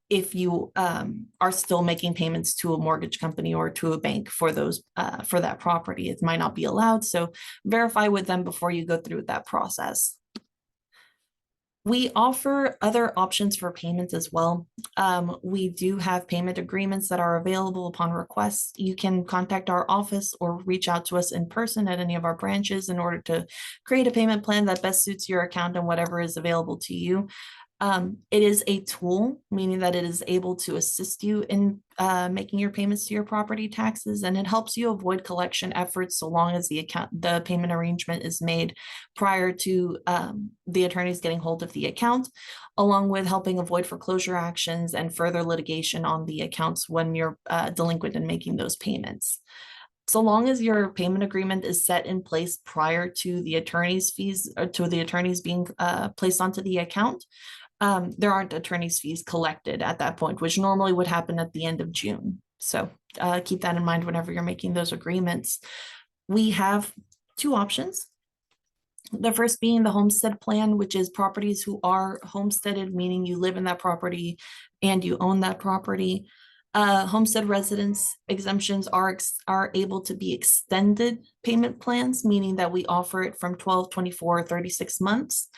if you are still making payments to a mortgage company or to a bank for those for that property. It might not be allowed, so verify with them before you go through that process. We offer other options for payments as well. We do have payment agreements that are available upon request. You can contact our office or reach out to us in person at any of our branches in order to create a payment plan that best suits your account and whatever is available to you. It is a tool, meaning that it is able to assist you in making your payments to your property taxes, and it helps you avoid collection efforts so long as the payment arrangement is made prior to the attorneys getting hold of the account, along with helping avoid foreclosure actions and further litigation on the accounts when you're delinquent in making those payments. So long as your payment agreement is set in place prior to the attorney's fees or to the attorneys being placed onto the account, there aren't attorney's fees collected at that point, which normally would happen at the end of June. So keep that in mind whenever you're making those agreements. We have two options. The first being the homestead plan, which is properties who are homesteaded, meaning you live in that property and you own that property. Homestead residence exemptions are able to be extended payment plans, meaning that we offer it from 12, 24, 36 months.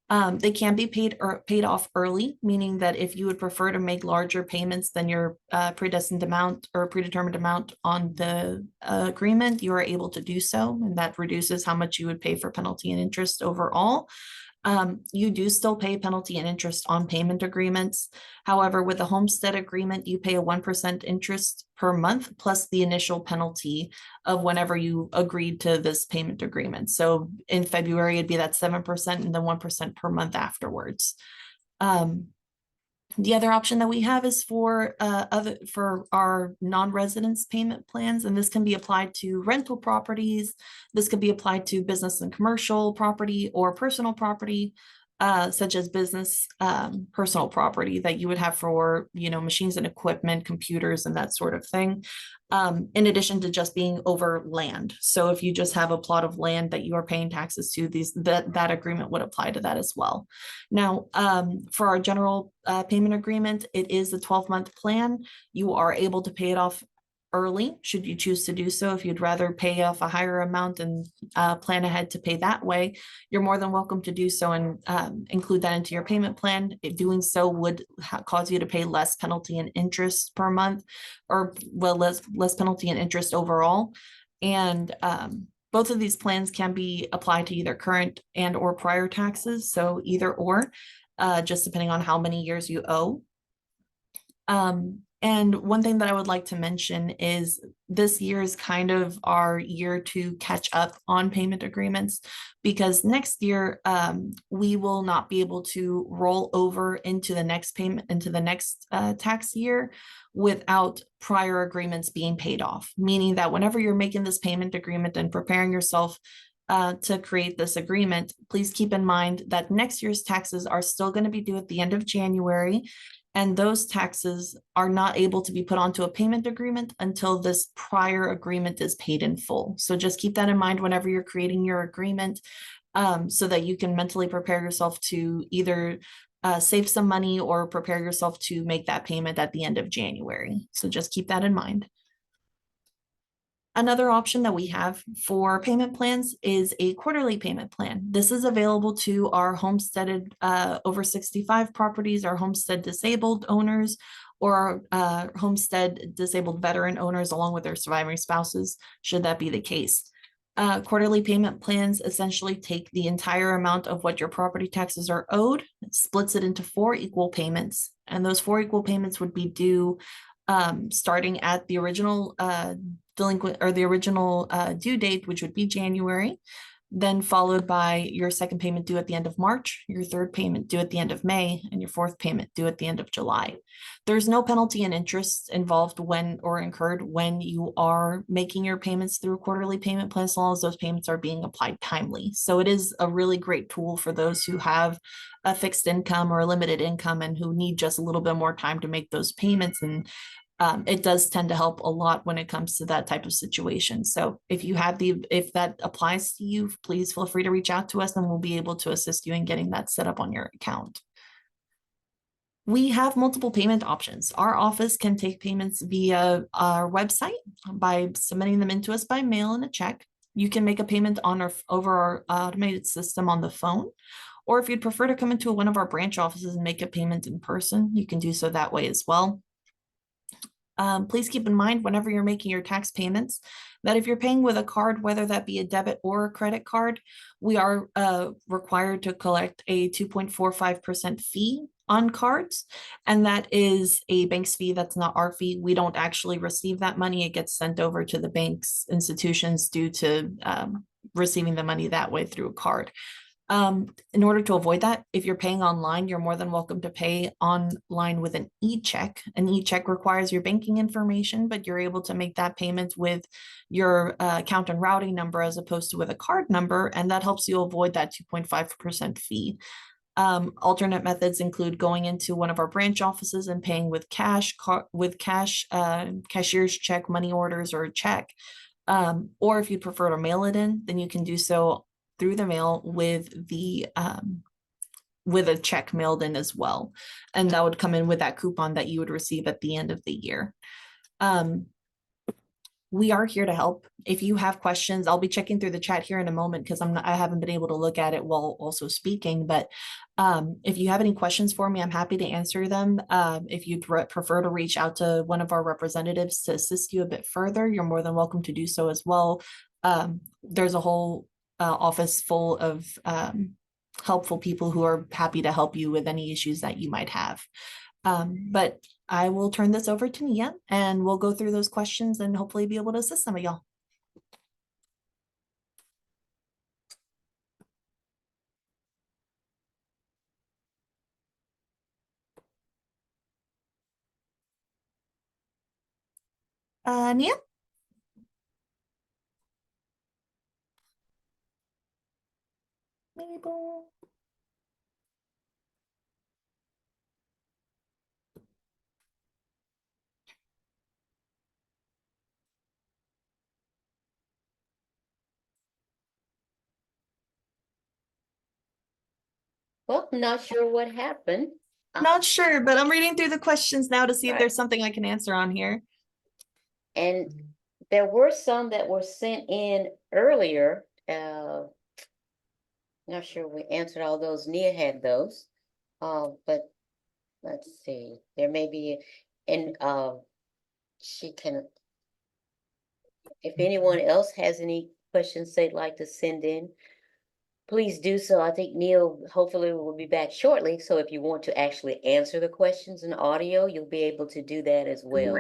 They can be paid off early, meaning that if you would prefer to make larger payments than your predestined amount or predetermined amount on the agreement, you are able to do so, and that reduces how much you would pay for penalty and interest overall. You do still pay penalty and interest on payment agreements. However, with a homestead agreement, you pay a 1% interest per month plus the initial penalty of whenever you agreed to this payment agreement. So in February, it'd be that 7% and then 1% per month afterwards. The other option that we have is for our non-residence payment plans, and this can be applied to rental properties. This could be applied to business and commercial property or personal property, such as business personal property that you would have for machines and equipment, computers, and that sort of thing. In addition to just being over land. So if you just have a plot of land that you are paying taxes to, that agreement would apply to that as well. Now, for our general payment agreement, it is a 12-month plan. You are able to pay it off early, should you choose to do so. If you'd rather pay off a higher amount and plan ahead to pay that way, you're more than welcome to do so and include that into your payment plan. Doing so would cause you to pay less penalty and interest per month, or less penalty and interest overall. And both of these plans can be applied to either current and or prior taxes, so either or, just depending on how many years you owe. And one thing that I would like to mention is this year is kind of our year to catch up on payment agreements, because next year we will not be able to roll over into the next payment, into the next tax year without prior agreements being paid off, meaning that whenever you're making this payment agreement and preparing yourself to create this agreement, please keep in mind that next year's taxes are still going to be due at the end of January. And those taxes are not able to be put onto a payment agreement until this prior agreement is paid in full. So just keep that in mind whenever you're creating your agreement, so that you can mentally prepare yourself to either save some money or prepare yourself to make that payment at the end of January. So just keep that in mind. Another option that we have for payment plans is a quarterly payment plan. This is available to our homesteaded over 65 properties, our homestead disabled owners, or homestead disabled veteran owners along with their surviving spouses, should that be the case. Quarterly payment plans essentially take the entire amount of what your property taxes are owed, splits it into 4 equal payments, and those 4 equal payments would be due starting at the original delinquent or the original due date, which would be January. then followed by your second payment due at the end of March, your third payment due at the end of May, and your fourth payment due at the end of July. There's no penalty and interest involved when or incurred when you are making your payments through quarterly payment plans, as long as those payments are being applied timely. So it is a really great tool for those who have a fixed income or a limited income and who need just a little bit more time to make those payments. And it does tend to help a lot when it comes to that type of situation. So if that applies to you, please feel free to reach out to us and we'll be able to assist you in getting that set up on your account. We have multiple payment options. Our office can take payments via our website by submitting them into us by mail and a check. You can make a payment over our automated system on the phone, or if you'd prefer to come into one of our branch offices and make a payment in person, you can do so that way as well. Please keep in mind whenever you're making your tax payments that if you're paying with a card, whether that be a debit or a credit card, we are required to collect a 2.45% fee on cards. And that is a bank's fee. That's not our fee. We don't actually receive that money. It gets sent over to the bank's institutions due to receiving the money that way through a card. In order to avoid that, if you're paying online, you're more than welcome to pay online with an e-check. An e-check requires your banking information, but you're able to make that payment with your account and routing number as opposed to with a card number, and that helps you avoid that 2.5% fee. Alternate methods include going into one of our branch offices and paying with cash, cashier's check, money orders, or a check. Or if you prefer to mail it in, then you can do so through the mail with a check mailed in as well. And that would come in with that coupon that you would receive at the end of the year. We are here to help. If you have questions, I'll be checking through the chat here in a moment because I haven't been able to look at it while also speaking. But if you have any questions for me, I'm happy to answer them. If you'd prefer to reach out to one of our representatives to assist you a bit further, you're more than welcome to do so as well. There's a whole office full of helpful people who are happy to help you with any issues that you might have. But I will turn this over to Nia and we'll go through those questions and hopefully be able to assist some of y'all. Nia? Mabel. Well, I'm not sure what happened. Not sure, but I'm reading through the questions now to see if Right. there's something I can answer on here. And there were some that were sent in earlier. Not sure we answered all those. Nia had those. But let's see. There may be, and she can, if anyone else has any questions they'd like to send in, please do so. I think Neil hopefully will be back shortly. So if you want to actually answer the questions in audio, you'll be able to do that as well.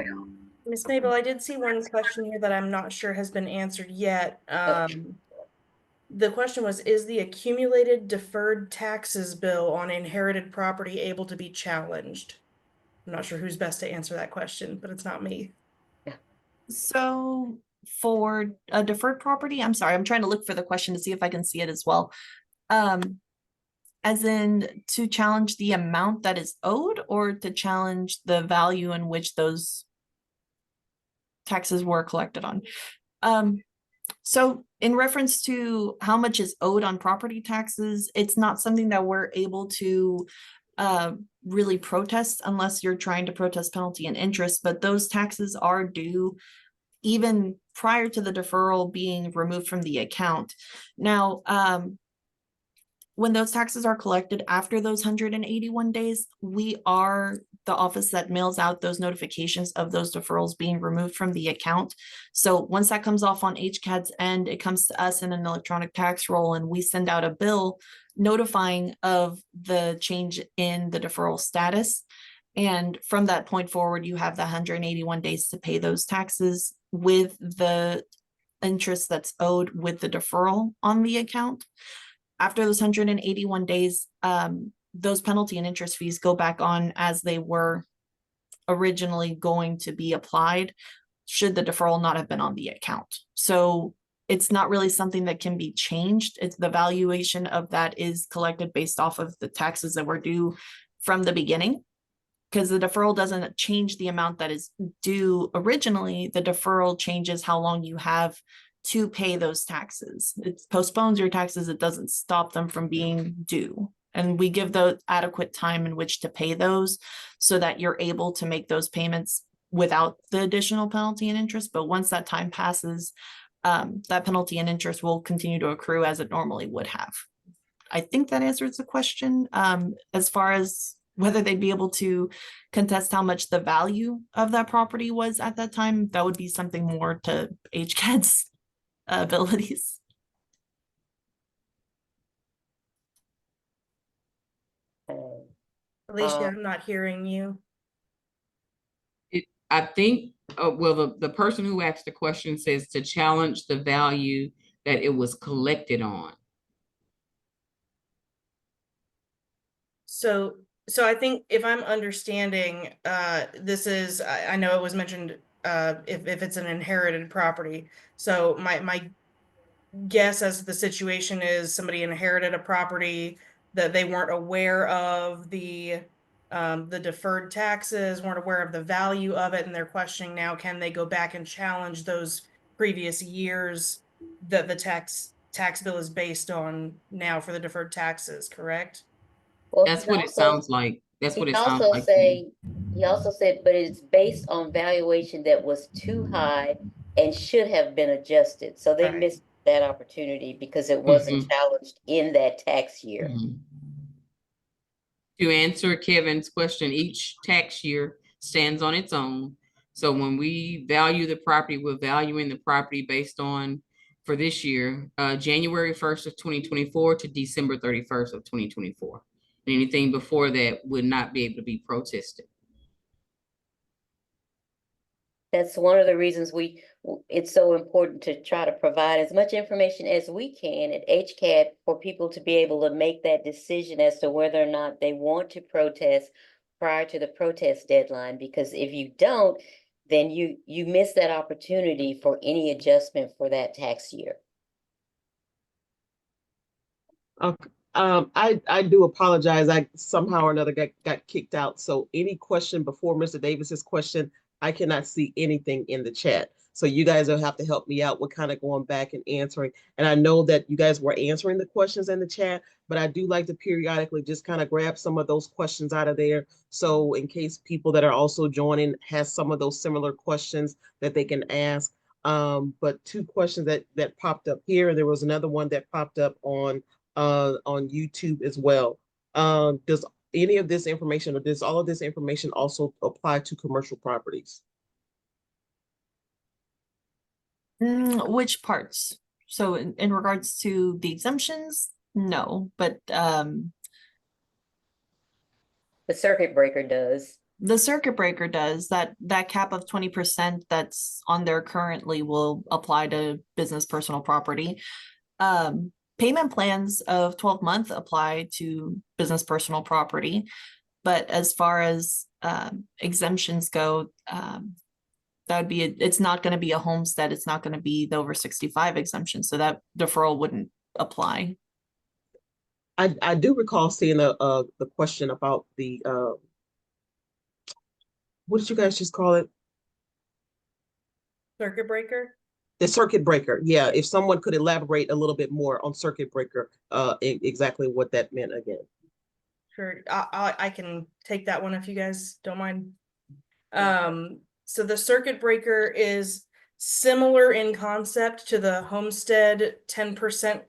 Miss Mabel, I did see one question here that I'm not sure has been answered yet. The question was, is the accumulated deferred taxes bill on inherited property able to be challenged? I'm not sure who's best to answer that question, but it's not me. So for a deferred property, I'm sorry, I'm trying to look for the question to see if I can see it as well. As in to challenge the amount that is owed or to challenge the value in which those taxes were collected on. So in reference to how much is owed on property taxes, it's not something that we're able to really protest unless you're trying to protest penalty and interest, but those taxes are due even prior to the deferral being removed from the account. Now, when those taxes are collected after those 181 days, we are the office that mails out those notifications of those deferrals being removed from the account. So once that comes off on HCAD's end, it comes to us in an electronic tax roll and we send out a bill notifying of the change in the deferral status. And from that point forward, you have the 181 days to pay those taxes with the interest that's owed with the deferral on the account. After those 181 days, those penalty and interest fees go back on as they were originally going to be applied, should the deferral not have been on the account. So it's not really something that can be changed. It's the valuation of that is collected based off of the taxes that were due from the beginning. Because the deferral doesn't change the amount that is due originally, the deferral changes how long you have to pay those taxes. It postpones your taxes, it doesn't stop them from being due. And we give the adequate time in which to pay those so that you're able to make those payments without the additional penalty and interest. But once that time passes, that penalty and interest will continue to accrue as it normally would have. I think that answers the question. As far as whether they'd be able to contest how much the value of that property was at that time, that would be something more to HCAD's abilities. Alicia, I'm not hearing you. I think, well, the person who asked the question says to challenge the value that it was collected on. So I think if I'm understanding, this is, I know it was mentioned, if it's an inherited property. So my guess as the situation is somebody inherited a property that they weren't aware of the deferred taxes, weren't aware of the value of it, and they're questioning now, can they go back and challenge those previous years that the tax bill is based on now for the deferred taxes, correct? Well, That's he what it also- sounds like. That's what He it sounds also like to me. he also said, but it's based on valuation that was too high and should have been adjusted. So they Right. missed that opportunity because it wasn't challenged in that tax year. Mhm. To answer Kevin's question, each tax year stands on its own. So when we value the property, we're valuing the property based on, for this year, January 1st of 2024 to December 31st of 2024. Anything before that would not be able to be protested. That's one of the reasons it's so important to try to provide as much information as we can at HCAD for people to be able to make that decision as to whether or not they want to protest prior to the protest deadline. Because if you don't, then you miss that opportunity for any adjustment for that tax year. Okay. I do apologize. I somehow or another got kicked out. So any question before Mr. Davis's question, I cannot see anything in the chat. So you guys will have to help me out with kind of going back and answering. And I know that you guys were answering the questions in the chat, but I do like to periodically just kind of grab some of those questions out of there. So in case people that are also joining has some of those similar questions that they can ask. But two questions that popped up here. There was another one that popped up on YouTube as well. Does any of this information, or does all of this information also apply to commercial properties? Which parts? So in regards to the exemptions, no, but The circuit breaker does. the circuit breaker does. That cap of 20% that's on there currently will apply to business personal property. Payment plans of 12-month apply to business personal property, but as far as exemptions go, that would be it's not going to be a homestead, it's not going to be the over 65 exemption, so that deferral wouldn't apply. I do recall seeing the question about the what did you guys just call it? Circuit breaker? The circuit breaker. Yeah, if someone could elaborate a little bit more on circuit breaker, exactly what that meant again. Sure, I can take that one if you guys don't mind. So the circuit breaker is similar in concept to the homestead 10%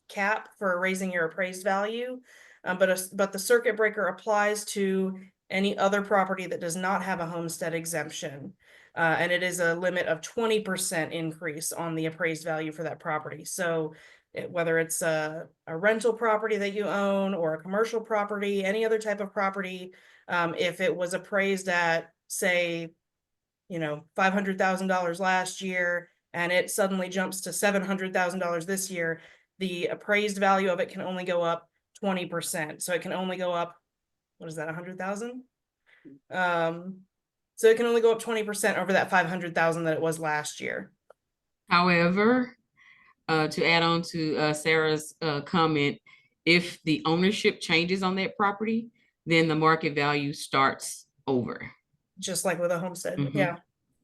cap for raising your appraised value. But the circuit breaker applies to any other property that does not have a homestead exemption. And it is a limit of 20% increase on the appraised value for that property. So whether it's a rental property that you own or a commercial property, any other type of property, if it was appraised at, say, $500,000 last year, and it suddenly jumps to $700,000 this year, the appraised value of it can only go up 20%. So it can only go up, what is that, 100,000? So it can only go up 20% over that 500,000 that it was last year. However, to add on to Sarah's comment, if the ownership changes on that property, then the market value starts over. Just like with a homestead. Mhm. Yeah.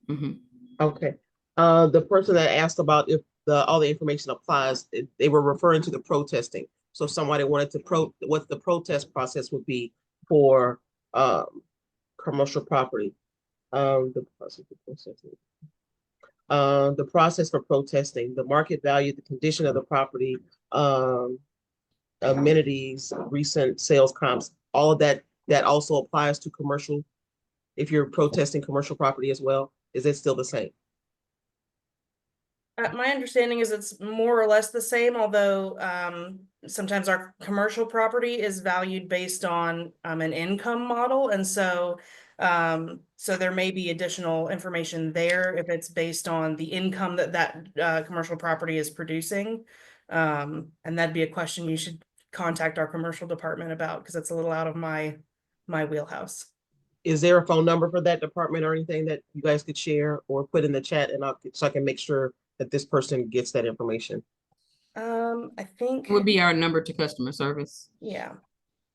Mhm. Okay. The person that asked about if all the information applies, they were referring to the protesting. So if somebody wanted to what the protest process would be for commercial property. The process for protesting. The process for protesting, the market value, the condition of the property, amenities, recent sales comps, all of that also applies to commercial. If you're protesting commercial property as well, is it still the same? My understanding is it's more or less the same, although sometimes our commercial property is valued based on an income model. And so there may be additional information there if it's based on the income that commercial property is producing. And that'd be a question you should contact our commercial department about, because it's a little out of my wheelhouse. Is there a phone number for that department or anything that you guys could share or put in the chat, and so I can make sure that this person gets that information? I think, Would be our number to customer service. yeah.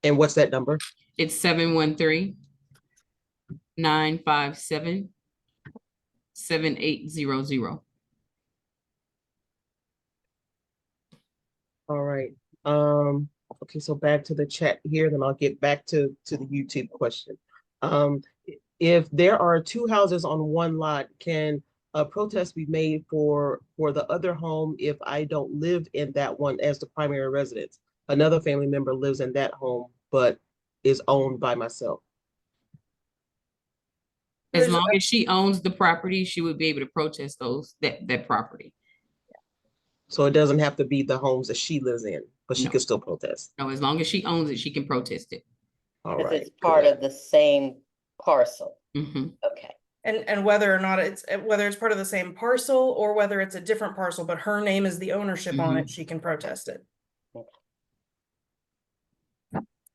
And what's that number? It's 713-957-7800. All right. Okay, so back to the chat here, then I'll get back to the YouTube question. If there are two houses on one lot, can a protest be made for the other home if I don't live in that one as the primary residence? Another family member lives in that home, but is owned by myself. As There's long as she owns the property, she would be able to protest that property. So it doesn't have to be the homes that she lives in, but she No. can still protest. No, as long as she owns it, she can protest it. All Because right. it's part good. of the same parcel. Mhm. Okay. And whether or not whether it's part of the same parcel or whether it's a different parcel, but her name is the ownership on it, she can protest it.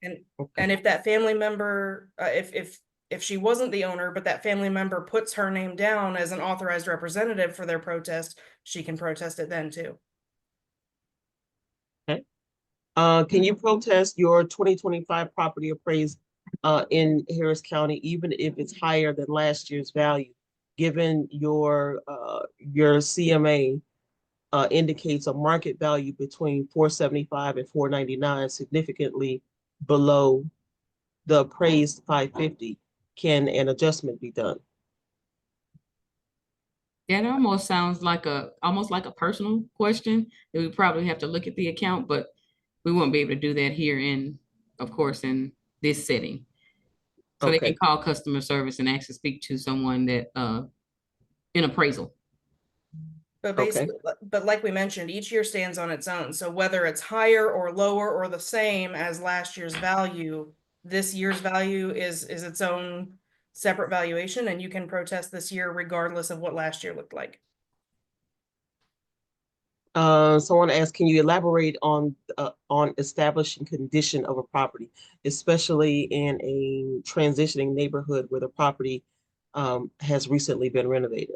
And if that family member, if she wasn't the owner, but that family member puts her name down as an authorized representative for their protest, she can protest it then too. Okay. Can you protest your 2025 property appraised in Harris County, even if it's higher than last year's value, given your CMA indicates a market value between 475 and 499, significantly below the appraised 550? Can an adjustment be done? That almost sounds like almost like a personal question. We probably have to look at the account, but we won't be able to do that here of course, in this setting. So they can call customer service and actually speak to someone that in appraisal. But basically, but like we mentioned, each year stands on its own. So whether it's higher or lower or the same as last year's value, this year's value is its own separate valuation, and you can protest this year regardless of what last year looked like. Someone asked, can you elaborate on establishing condition of a property, especially in a transitioning neighborhood where the property has recently been renovated?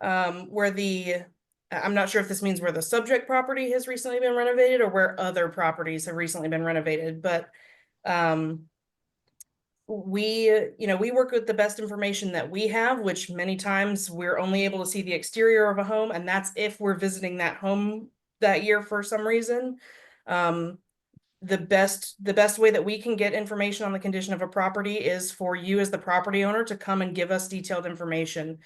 I'm not sure if this means where the subject property has recently been renovated or where other properties have recently been renovated, but we work with the best information that we have, which many times we're only able to see the exterior of a home, and that's if we're visiting that home that year for some reason. The best way that we can get information on the condition of a property is for you as the property owner to come and give us detailed information.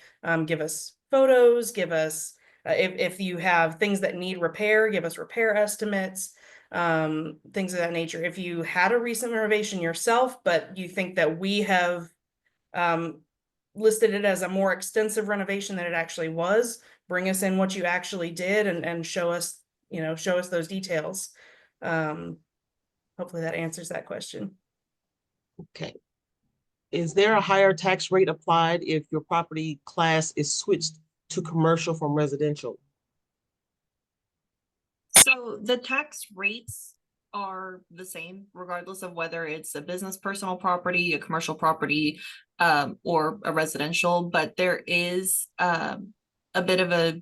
Give us photos, give us, if you have things that need repair, give us repair estimates, things of that nature. If you had a recent renovation yourself, but you think that we have listed it as a more extensive renovation than it actually was, bring us in what you actually did and show us those details. Hopefully that answers that question. Okay. Is there a higher tax rate applied if your property class is switched to commercial from residential? So the tax rates are the same regardless of whether it's a business personal property, a commercial property, or a residential, but there is a bit of a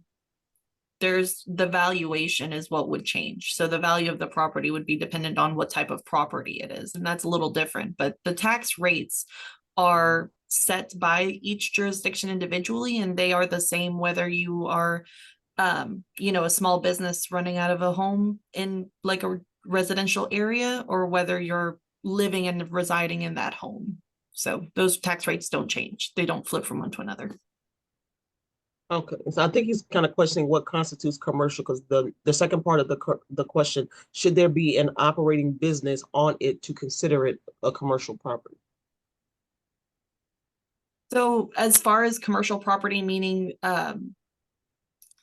there's the valuation is what would change. So the value of the property would be dependent on what type of property it is, and that's a little different. But the tax rates are set by each jurisdiction individually, and they are the same whether you are a small business running out of a home in like a residential area or whether you're living and residing in that home. So those tax rates don't change. They don't flip from one to another. Okay, so I think he's kind of questioning what constitutes commercial, because the second part of the question, should there be an operating business on it to consider it a commercial property? So as far as commercial property, meaning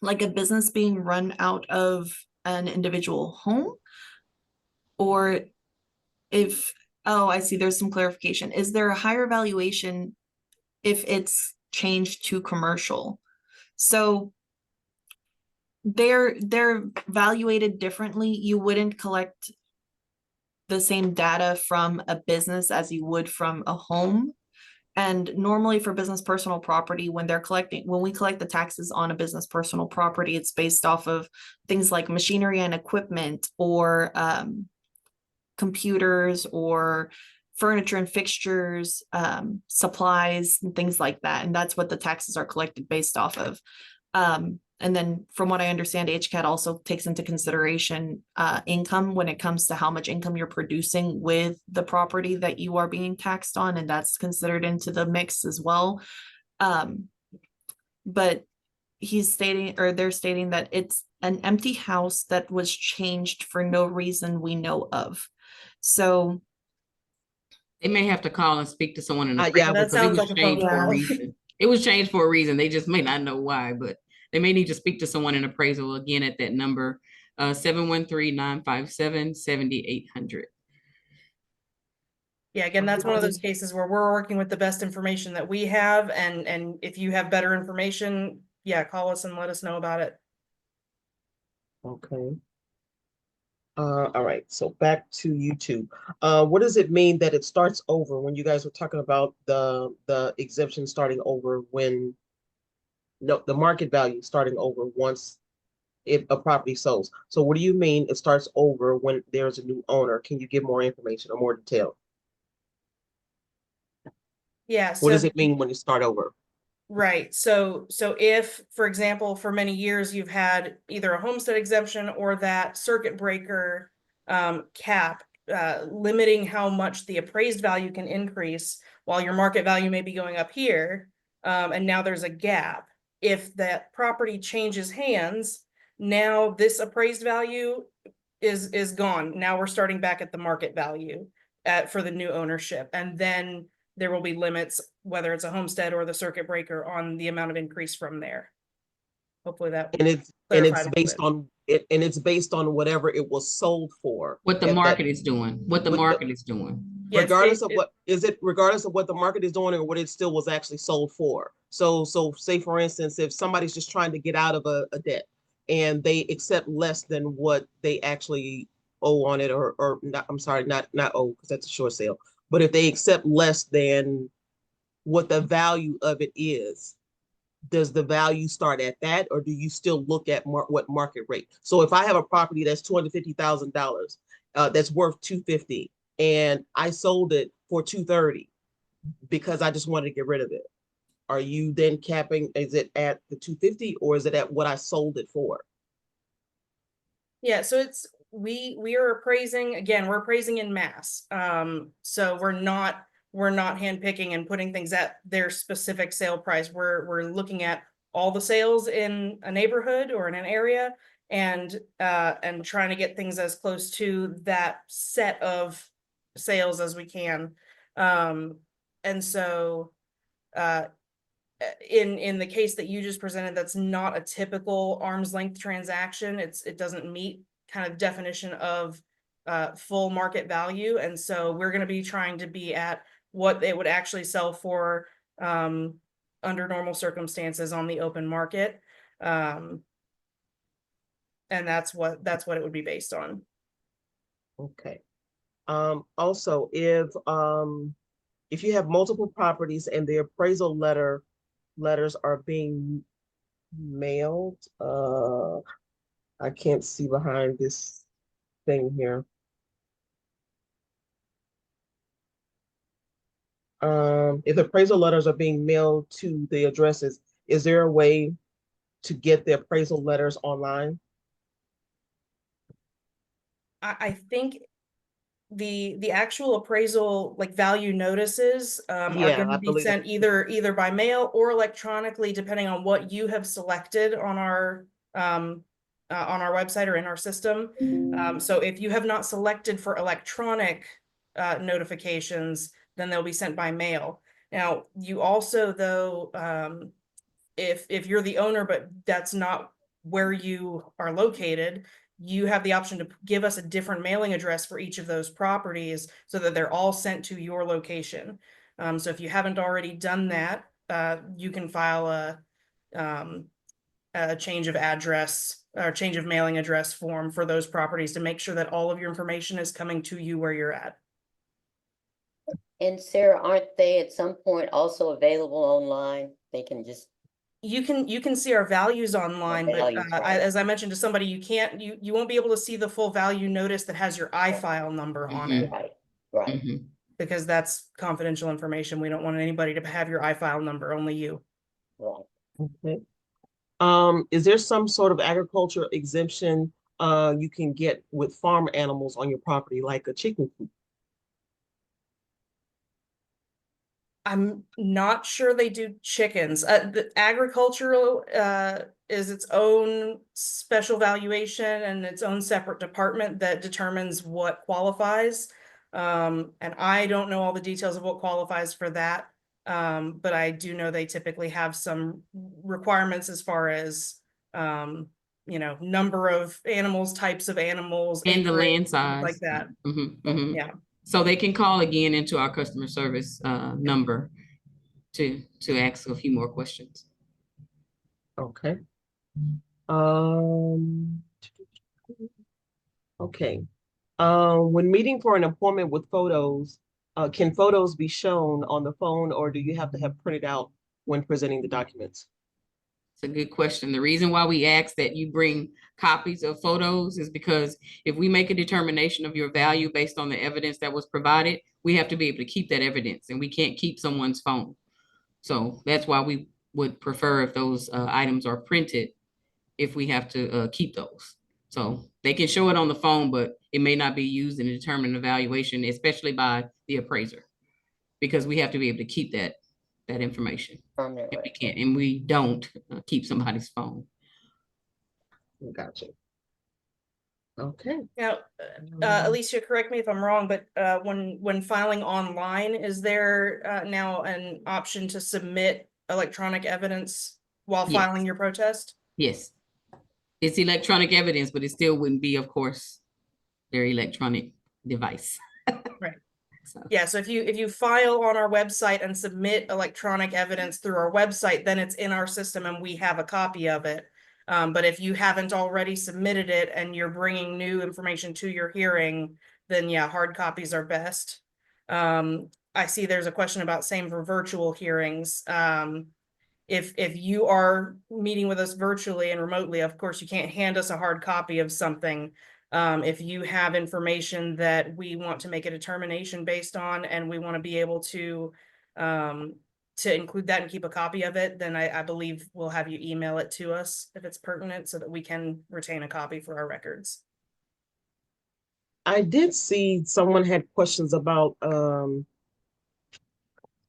like a business being run out of an individual home, or if, oh, I see, there's some clarification. Is there a higher valuation if it's changed to commercial? So they're valuated differently. You wouldn't collect the same data from a business as you would from a home. And normally for business personal property, when we collect the taxes on a business personal property, it's based off of things like machinery and equipment, or computers, or furniture and fixtures, supplies, and things like that. And that's what the taxes are collected based off of. And then from what I understand, HCAT also takes into consideration income when it comes to how much income you're producing with the property that you are being taxed on, and that's considered into the mix as well. But they're stating that it's an empty house that was changed for no reason we know of. So They may have to call and speak to someone in the Yeah, That because it sounds was like a phone changed for a call. reason. It was changed for a reason. They just may not know why, but they may need to speak to someone in appraisal again at that number, 713-957-7800. Yeah, again, that's one of those cases where we're working with the best information that we have, and if you have better information, yeah, call us and let us know about it. okay. All right, so back to YouTube. What does it mean that it starts over when you guys were talking about the exemption starting over when the market value starting over once a property sells? So what do you mean it starts over when there's a new owner? Can you give more information or more detail? Yeah, What so does it mean when you start over? right. So if, for example, for many years you've had either a homestead exemption or that circuit breaker cap limiting how much the appraised value can increase while your market value may be going up here, and now there's a gap. If that property changes hands, now this appraised value is gone. Now we're starting back at the market value for the new ownership, and then there will be limits, whether it's a homestead or the circuit breaker, on the amount of increase from there. Hopefully that And it's clarified a little based bit. on it, and it's based on whatever it was sold for. What the at that- market is doing, what the With the- market is doing. Yes, regardless of what is it, regardless of what the market is doing or what it still was actually sold for. So say for instance, if somebody's just trying to get out of a debt and they accept less than what they actually owe on it, or not, I'm sorry, not owe, because that's a short sale, but if they accept less than what the value of it is, does the value start at that, or do you still look at what market rate? So if I have a property that's $250,000, that's worth $250, and I sold it for $230 because I just wanted to get rid of it, are you then capping? Is it at the $250 or is it at what I sold it for? Yeah, so it's we are appraising, again, we're appraising in mass. So we're not handpicking and putting things at their specific sale price. We're looking at all the sales in a neighborhood or in an area, and trying to get things as close to that set of sales as we can. And so in the case that you just presented, that's not a typical arm's length transaction. It doesn't meet kind of definition of full market value. And so we're going to be trying to be at what it would actually sell for under normal circumstances on the open market. And that's what it would be based on. Okay. Also, if you have multiple properties and the appraisal letters are being mailed, I can't see behind this thing here. If appraisal letters are being mailed to the addresses, is there a way to get the appraisal letters online? I think the actual appraisal like value notices are Yeah, going I to be believe sent either by mail or electronically, depending on what you have selected on our website or in our system. So if you have not selected for electronic notifications, then they'll be sent by mail. Now, you also, though, if you're the owner, but that's not where you are located, you have the option to give us a different mailing address for each of those properties so that they're all sent to your location. So if you haven't already done that, you can file a change of address or change of mailing address form for those properties to make sure that all of your information is coming to you where you're at. And Sarah, aren't they at some point also available online? They can just, You can see our values online, but values, right. as I mentioned to somebody, you won't be able to see the full value notice that has your iFile number on it, right, right. Mhm. because that's confidential information. We don't want anybody to have your iFile number, only you. Right. Okay. Is there some sort of agriculture exemption you can get with farm animals on your property, like a chicken coop? I'm not sure they do chickens. The agricultural is its own special valuation and its own separate department that determines what qualifies. And I don't know all the details of what qualifies for that. But I do know they typically have some requirements as far as number of animals, types of animals, And the acreage, land things size. like that. Yeah. So they can call again into our customer service number to ask a few more questions. Okay. Okay. When meeting for an appointment with photos, can photos be shown on the phone, or do you have to have printed out when presenting the documents? It's a good question. The reason why we ask that you bring copies of photos is because if we make a determination of your value based on the evidence that was provided, we have to be able to keep that evidence, and we can't keep someone's phone. So that's why we would prefer if those items are printed, if we have to keep those. So they can show it on the phone, but it may not be used in a determined evaluation, especially by the appraiser, because we have to be able to keep that information. Permanent If we record. can't, and we don't keep somebody's phone. Gotcha. Okay. Now, Alicia, correct me if I'm wrong, but when filing online, is there now an option to submit electronic evidence while Yes. filing your protest? Yes. It's electronic evidence, but it still wouldn't be, of course, their electronic device. Right. So, Yeah, so if you file on our website and submit electronic evidence through our website, then it's in our system and we have a copy of it. But if you haven't already submitted it and you're bringing new information to your hearing, then yeah, hard copies are best. I see there's a question about same for virtual hearings. If you are meeting with us virtually and remotely, of course, you can't hand us a hard copy of something. If you have information that we want to make a determination based on, and we want to be able to include that and keep a copy of it, then I believe we'll have you email it to us if it's pertinent so that we can retain a copy for our records. I did see someone had questions about, let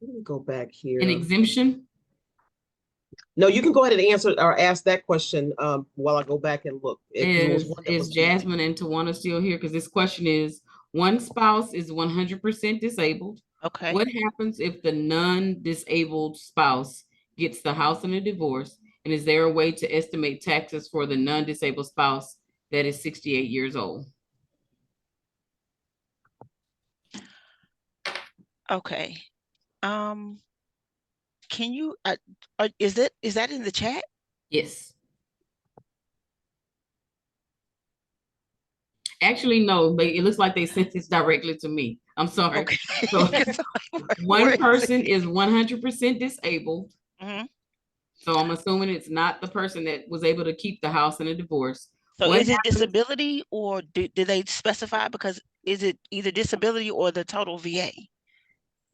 me go back here. an exemption? No, you can go ahead and answer or ask that question while I go back and look. There was one that Is was Jasmine and Tawana still here? Because this question is, one spouse is 100% disabled. Okay. What happens if the non-disabled spouse gets the house in a divorce? And is there a way to estimate taxes for the non-disabled spouse that is 68 years old? Okay. Can you, is that in the chat? Yes. Actually, no, but it looks like they sent this directly to me. I'm sorry. Okay. So 'Cause I'm like, where one is it? person is 100% disabled. Mhm. So I'm assuming it's not the person that was able to keep the house in a divorce. So What is it happens? disability or do they specify? Because is it either disability or the total VA?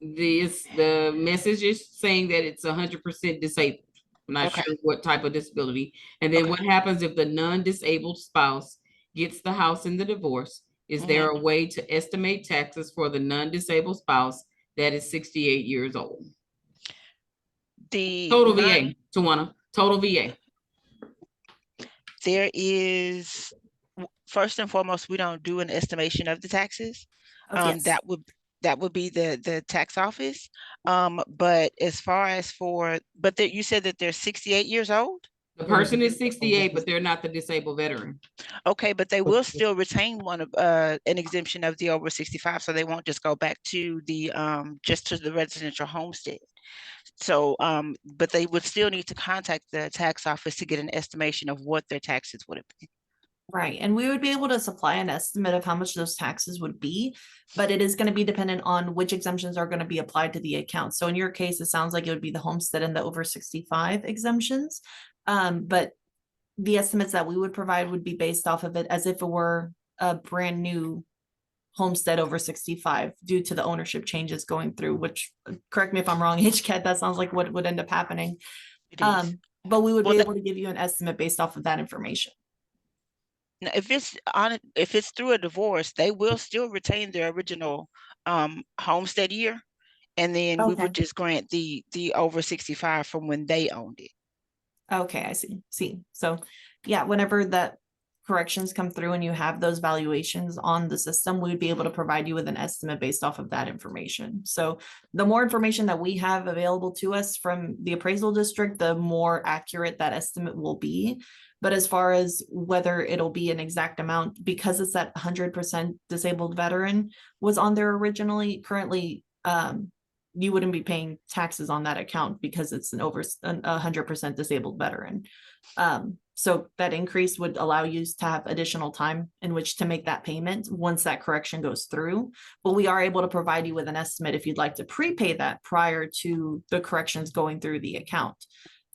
The message is saying that it's 100% disabled. I'm not Okay. sure what type of disability. And then Okay. what happens if the non-disabled spouse gets the house in the divorce? Is there Mhm. a way to estimate taxes for the non-disabled spouse that is 68 years old? The Total non, VA, Tawana, total VA. there is, first and foremost, we don't do an estimation of the taxes. Oh, yes. That would be the tax office. But as far as but you said that they're 68 years old? The person is 68, but they're not the disabled veteran. Okay, but they will still retain one of an exemption of the over 65, so they won't just go back to the just to the residential homestead. So but they would still need to contact the tax office to get an estimation of what their taxes would have been. Right, and we would be able to supply an estimate of how much those taxes would be, but it is going to be dependent on which exemptions are going to be applied to the account. So in your case, it sounds like it would be the homestead and the over 65 exemptions. But the estimates that we would provide would be based off of it as if it were a brand new homestead over 65 due to the ownership changes going through, which, correct me if I'm wrong, HCAT, that sounds like what would end up happening. It is. But we would Well, be able to give you an estimate based off of that information. now, if it's through a divorce, they will still retain their original homestead year, and then we Okay. would just grant the over 65 from when they owned it. Okay, I see. So yeah, whenever that corrections come through and you have those valuations on the system, we would be able to provide you with an estimate based off of that information. So the more information that we have available to us from the appraisal district, the more accurate that estimate will be. But as far as whether it'll be an exact amount, because it's that 100% disabled veteran was on there originally, currently, you wouldn't be paying taxes on that account because it's an over 100% disabled veteran. So that increase would allow you to have additional time in which to make that payment once that correction goes through. But we are able to provide you with an estimate if you'd like to prepay that prior to the corrections going through the account.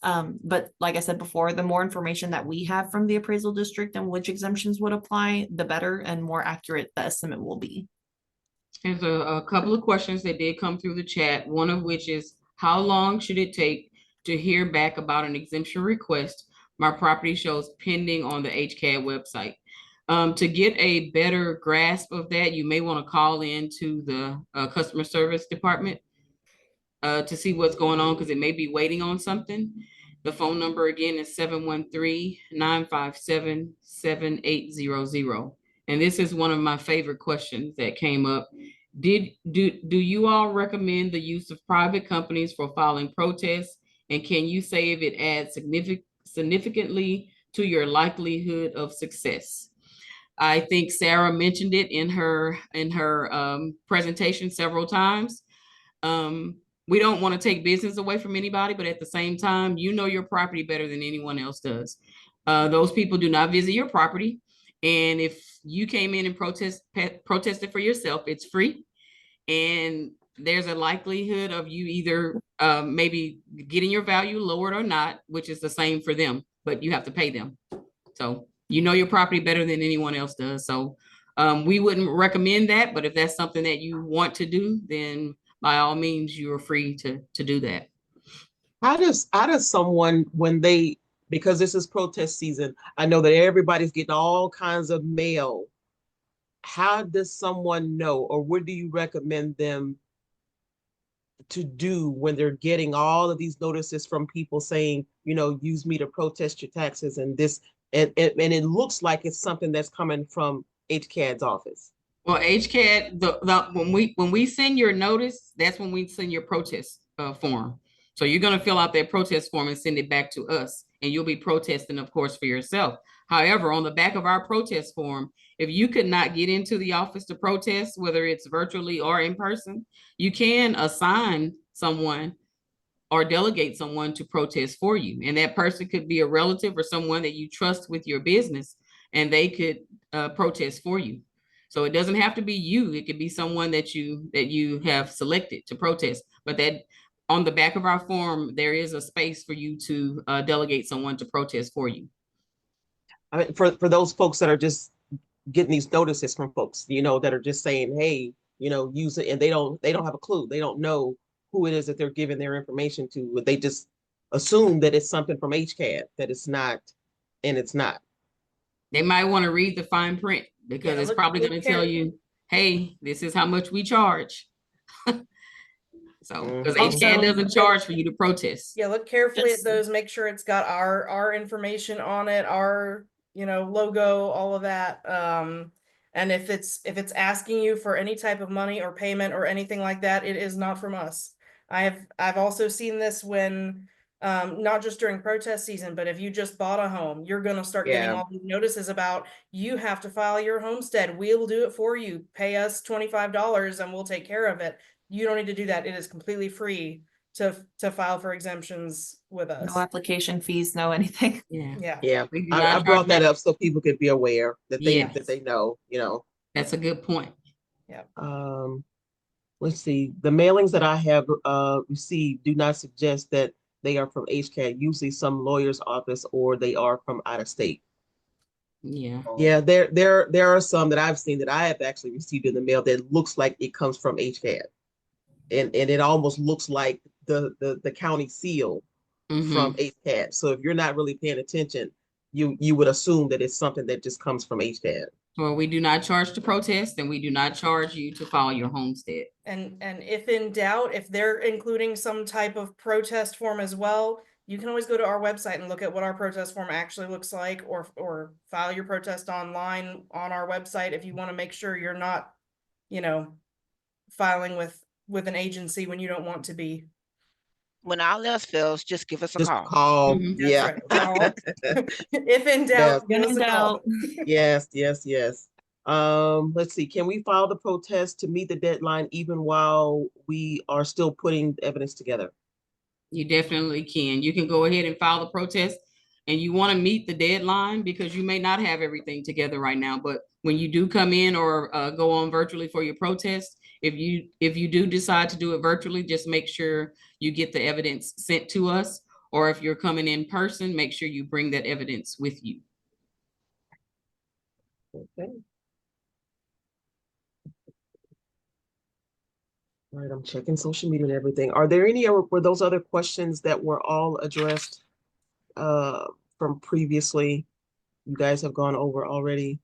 But like I said before, the more information that we have from the appraisal district and which exemptions would apply, the better and more accurate the estimate will be. There's a couple of questions that did come through the chat, one of which is, how long should it take to hear back about an exemption request? My property shows pending on the HCAD website. To get a better grasp of that, you may want to call into the customer service department to see what's going on, because it may be waiting on something. The phone number again is 713-957-7800. And this is one of my favorite questions that came up. Do you all recommend the use of private companies for filing protests? And can you say if it adds significantly to your likelihood of success? I think Sarah mentioned it in her presentation several times. We don't want to take business away from anybody, but at the same time, you know your property better than anyone else does. Those people do not visit your property. And if you came in and protested for yourself, it's free. And there's a likelihood of you either maybe getting your value lowered or not, which is the same for them, but you have to pay them. So you know your property better than anyone else does. So we wouldn't recommend that, but if that's something that you want to do, then by all means, you are free to do that. How does someone, when they, because this is protest season, I know that everybody's getting all kinds of mail. How does someone know, or what do you recommend them to do when they're getting all of these notices from people saying, use me to protest your taxes and this, and it looks like it's something that's coming from HCAD's office? Well, HCAD, when we send your notice, that's when we send your protest form. So you're going to fill out that protest form and send it back to us, and you'll be protesting, of course, for yourself. However, on the back of our protest form, if you could not get into the office to protest, whether it's virtually or in person, you can assign someone or delegate someone to protest for you. And that person could be a relative or someone that you trust with your business, and they could protest for you. So it doesn't have to be you. It could be someone that you have selected to protest. But that on the back of our form, there is a space for you to delegate someone to protest for you. I mean, for those folks that are just getting these notices from folks, that are just saying, hey, use it, and they don't have a clue. They don't know who it is that they're giving their information to. They just assume that it's something from HCAD, that it's not, and it's not. They might want to read the fine print because Yeah, it's look- probably look going to tell care- you, hey, this is how much we charge. So, because Mhm. HCAD Also- doesn't charge for you to protest. Yeah, look carefully at Just- those, make sure it's got our information on it, our, logo, all of that. And if it's asking you for any type of money or payment or anything like that, it is not from us. I've also seen this when, not just during protest season, but if you just bought a home, you're gonna start getting Yeah. all these notices about, you have to file your homestead, we'll do it for you, pay us $25 and we'll take care of it. You don't need to do that. It is completely free to file for exemptions with us. No application fees, no anything. Yeah. Yeah. Yeah, We do I not brought charge that up so people could be aware that Yes. they know. That's a good point. Let's see. The mailings that I have received do not suggest that they are from HCAD. Usually, some lawyer's office, or they are from out of state. Yeah. Yeah, there are some that I've seen that I have actually received in the mail that looks like it comes from HCAD, and it almost looks like the county seal from HCAD. So if you're not really paying attention, you would assume that it's something that just comes from HCAD. Well, we do not charge to protest, and we do not charge you to file your homestead. And if in doubt, if they're including some type of protest form as well, you can always go to our website and look at what our protest form actually looks like, or file your protest online on our website if you want to make sure you're not, filing with an agency when you don't want to be. When all else fails, just give us a Just call. call. Mhm. That's Yeah. right. Call. If in doubt, give When us in a call. doubt. Yes. Let's see. Can we file the protest to meet the deadline even while we are still putting evidence together? You definitely can. You can go ahead and file the protest, and you want to meet the deadline because you may not have everything together right now. But when you do come in or go on virtually for your protest, if you do decide to do it virtually, just make sure you get the evidence sent to us. Or if you're coming in person, make sure you bring that evidence with you. Okay. All right, I'm checking social media and everything. Are there were those other questions that were all addressed from previously? You guys have gone over already.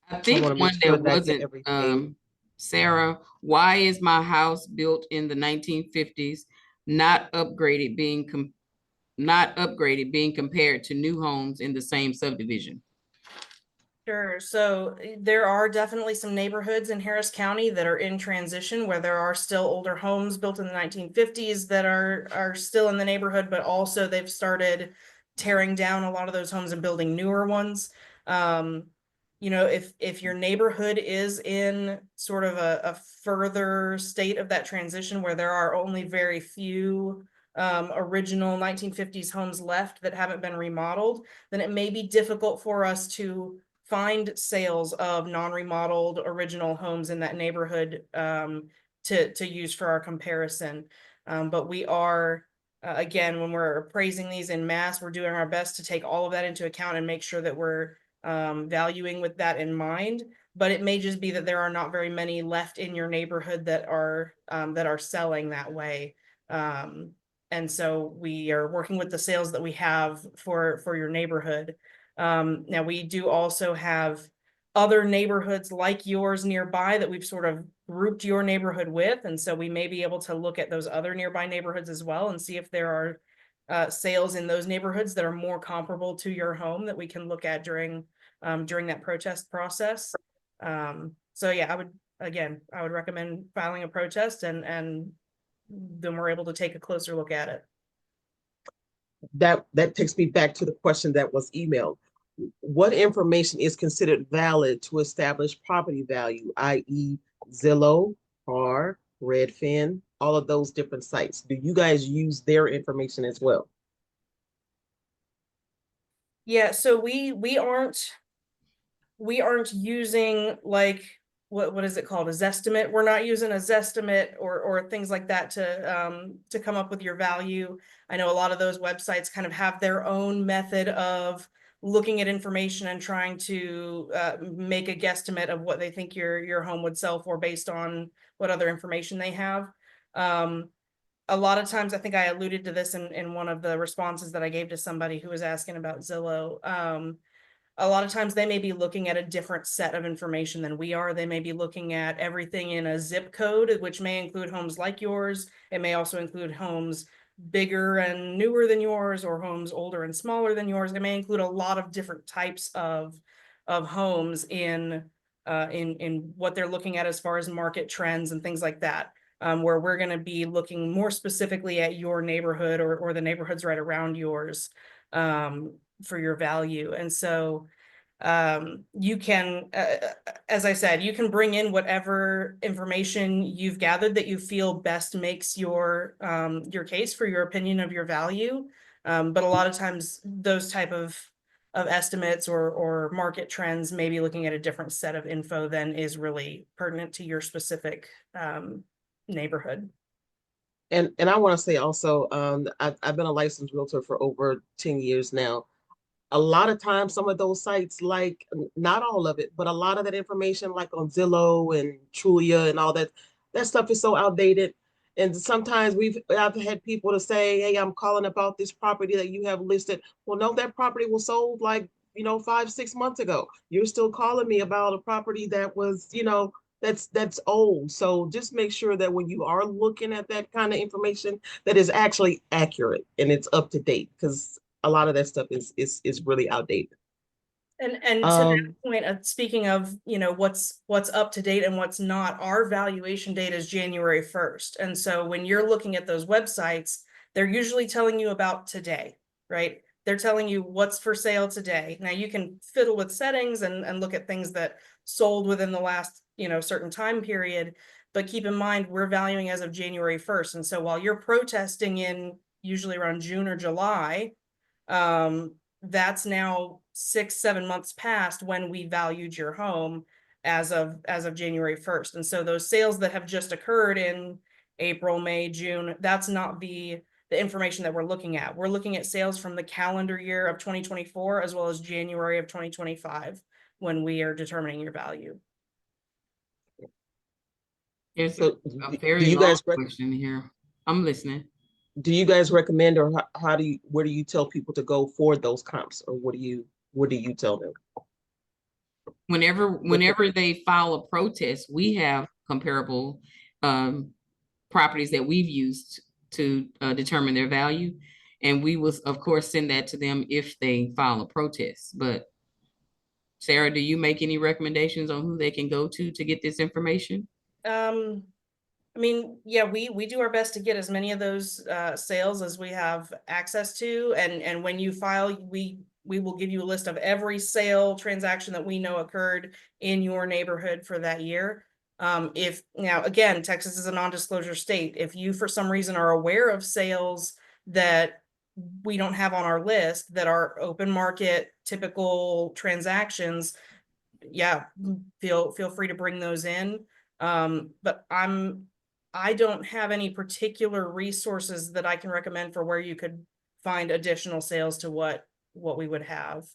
I I think want to one make sure that that I get wasn't, everything. Sarah, why is my house built in the 1950s not upgraded being compared to new homes in the same subdivision? Sure. So there are definitely some neighborhoods in Harris County that are in transition where there are still older homes built in the 1950s that are still in the neighborhood, but also they've started tearing down a lot of those homes and building newer ones. If your neighborhood is in sort of a further state of that transition where there are only very few original 1950s homes left that haven't been remodeled, then it may be difficult for us to find sales of non-remodeled original homes in that neighborhood to use for our comparison. But we are, again, when we're appraising these in mass, we're doing our best to take all of that into account and make sure that we're valuing with that in mind. But it may just be that there are not very many left in your neighborhood that are selling that way. And so we are working with the sales that we have for your neighborhood. Now we do also have other neighborhoods like yours nearby that we've sort of grouped your neighborhood with. And so we may be able to look at those other nearby neighborhoods as well and see if there are sales in those neighborhoods that are more comparable to your home that we can look at during that protest process. So yeah, I would recommend filing a protest and then we're able to take a closer look at it. That takes me back to the question that was emailed. what information is considered valid to establish property value, i.e. Zillow, or Redfin, all of those different sites? Do you guys use their information as well? Yeah, so we aren't using like what is it called? A Zestimate. We're not using a Zestimate or things like that to come up with your value. I know a lot of those websites kind of have their own method of looking at information and trying to make a guesstimate of what they think your home would sell for based on what other information they have. A lot of times, I think I alluded to this in one of the responses that I gave to somebody who was asking about Zillow. A lot of times they may be looking at a different set of information than we are. They may be looking at everything in a zip code, which may include homes like yours. It may also include homes bigger and newer than yours, or homes older and smaller than yours. It may include a lot of different types of homes in what they're looking at as far as market trends and things like that. Where we're going to be looking more specifically at your neighborhood or the neighborhoods right around yours for your value. And so you can, as I said, you can bring in whatever information you've gathered that you feel best makes your case for your opinion of your value. But a lot of times those type of estimates or market trends may be looking at a different set of info than is really pertinent to your specific neighborhood. And I want to say also, I've been a licensed realtor for over 10 years now. A lot of times, some of those sites, like not all of it, but a lot of that information, like on Zillow and Trulia and all that, that stuff is so outdated. And sometimes I've had people to say, "Hey, I'm calling about this property that you have listed." Well, no, that property was sold like 5, 6 months ago. You're still calling me about a property that was that's old. So just make sure that when you are looking at that kind of information, that is actually accurate and it's up to date, because a lot of that stuff is really outdated. And to that point, speaking of, what's up to date and what's not, our valuation date is January 1st. And so when you're looking at those websites, they're usually telling you about today, right? They're telling you what's for sale today. Now you can fiddle with settings and look at things that sold within the last, certain time period, but keep in mind, we're valuing as of January 1st. And so while you're protesting in usually around June or July, that's now 6-7 months past when we valued your home as of January 1st. And so those sales that have just occurred in April, May, June, that's not the information that we're looking at. We're looking at sales from the calendar year of 2024 as well as January of 2025 when we are determining your value. There's So a do very you long guys question here. I'm listening. do you guys recommend, or where do you tell people to go for those comps, or what do you tell them? Whenever they file a protest, we have comparable properties that we've used to determine their value. And we will, of course, send that to them if they file a protest. But Sarah, do you make any recommendations on who they can go to get this information? I mean, yeah, we do our best to get as many of those sales as we have access to. And when you file, we will give you a list of every sale transaction that we know occurred in your neighborhood for that year. If now, again, Texas is a non-disclosure state. If you, for some reason, are aware of sales that we don't have on our list that are open market typical transactions, yeah, feel free to bring those in. But I don't have any particular resources that I can recommend for where you could find additional sales to what we would have.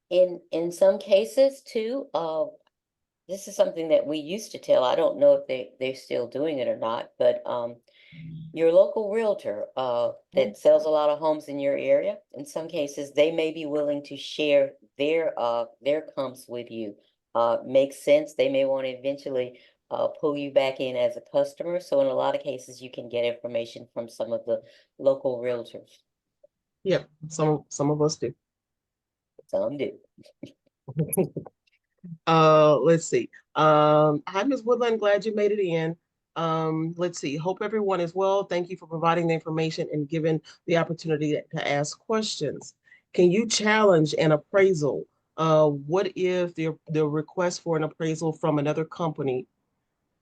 In some cases too, this is something that we used to tell. I don't know if they're still doing it or not, but your local realtor that sells a lot of homes in your area, in some cases, they may be willing to share their comps with you. Makes sense. They may want to eventually pull you back in as a customer. So in a lot of cases, you can get information from some of the local realtors. Yep, some of us do. Some do. Let's see. Hi, Ms. Woodland, glad you made it in. Let's see. Hope everyone is well. Thank you for providing the information and giving the opportunity to ask questions. Can you challenge an appraisal What if the request for an appraisal from another company?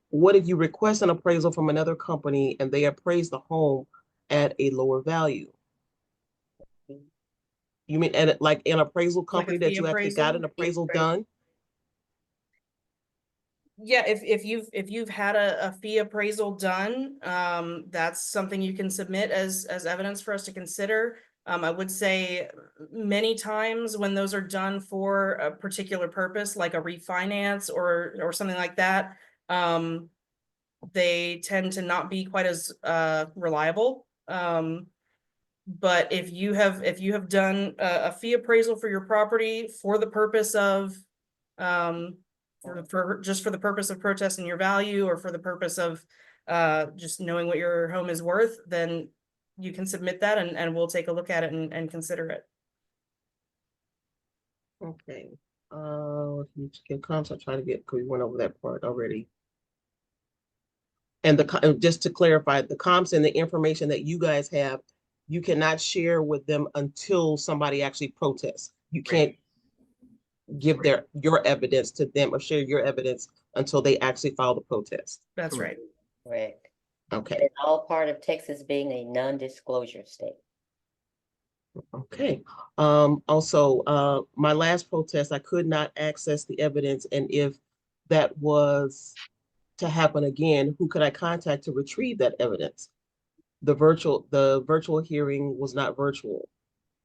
What if you request an appraisal from another company and they appraise the home at a lower value? You mean at like an appraisal Like a company that fee you actually got appraisal? an appraisal done? Yeah, if you've had a fee appraisal done, that's something you can submit as evidence for us to consider. I would say many times when those are done for a particular purpose, like a refinance or something like that, they tend to not be quite as reliable. But if you have done a fee appraisal for your property for the purpose of for just for the purpose of protesting your value or for the purpose of just knowing what your home is worth, then you can submit that and we'll take a look at it and consider it. Okay. You can comps, I'll try to get, because we went over that part already. And just to clarify, the comps and the information that you guys have, you cannot share with them until somebody actually protests. You can't give your evidence to them or share your evidence until they actually file the protest. That's right. Correct. Okay. It's all part of Texas being a non-disclosure state. Okay. Also, my last protest, I could not access the evidence, and if that was to happen again, who could I contact to retrieve that evidence? The virtual hearing was not virtual.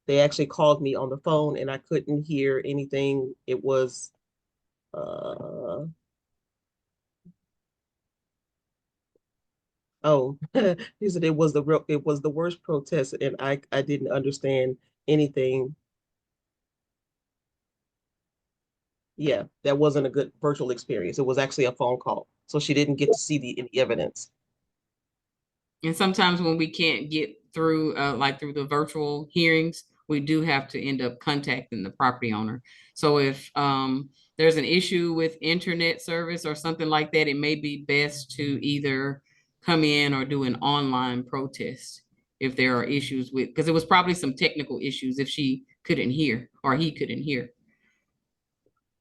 They actually called me on the phone and I couldn't hear anything. It was oh, he said it was the worst protest and I didn't understand anything. Yeah, that wasn't a good virtual experience. It was actually a phone call. So she didn't get to see any evidence. And sometimes when we can't get through, like through the virtual hearings, we do have to end up contacting the property owner. So if there's an issue with internet service or something like that, it may be best to either come in or do an online protest if there are issues with, because it was probably some technical issues if she couldn't hear or he couldn't hear.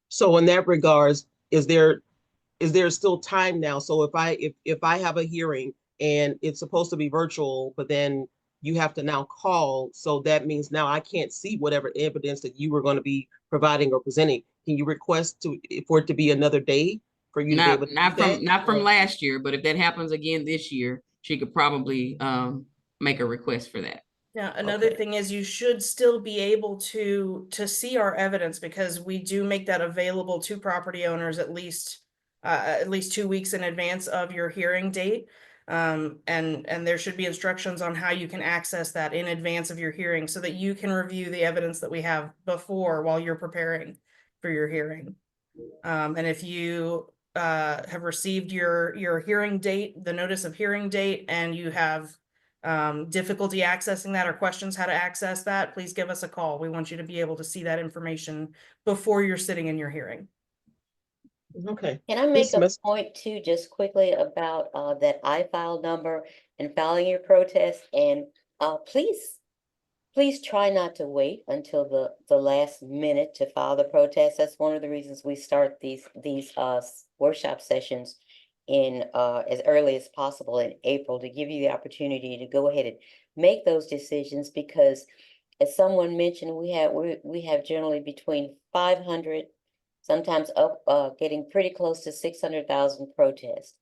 So in that regards, is there still time now? So if I have a hearing and it's supposed to be virtual, but then you have to now call, so that means now I can't see whatever evidence that you were going to be providing or presenting. Can you request for it to be another day for you to be able to do that? Not from last year, but if that happens again this year, she could probably make a request for that. Yeah, another Okay. thing is you should still be able to see our evidence because we do make that available to property owners at least 2 weeks in advance of your hearing date. And there should be instructions on how you can access that in advance of your hearing so that you can review the evidence that we have before while you're preparing for your hearing. And if you have received your hearing date, the notice of hearing date, and you have difficulty accessing that or questions how to access that, please give us a call. We want you to be able to see that information before you're sitting in your hearing. Okay. Can I make a point too, just quickly about that iFile number and filing your protest? And please try not to wait until the last minute to file the protest. That's one of the reasons we start these workshop sessions in as early as possible in April, to give you the opportunity to go ahead and make those decisions, because as someone mentioned, we have generally between 500, sometimes up getting pretty close to 600,000 protests.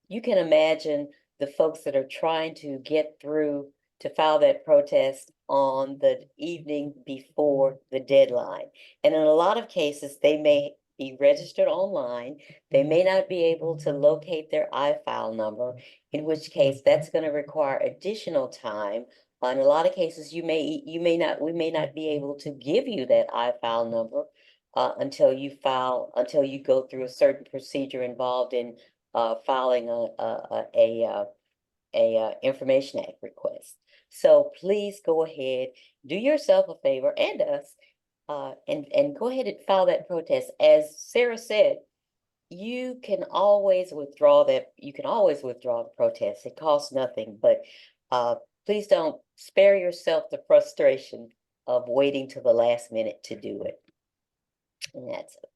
You can imagine the folks that are trying to get through to file that protest on the evening before the deadline. And in a lot of cases, they may be registered online. They may not be able to locate their iFile number, in which case that's going to require additional time. In a lot of cases, we may not be able to give you that iFile number until you go through a certain procedure involved in filing a Information Act request. So please go ahead, do yourself a favor and us, and go ahead and file that protest. As Sarah said, you can always withdraw the protest. It costs nothing, but please don't spare yourself the frustration of waiting till the last minute to do it. And that's it.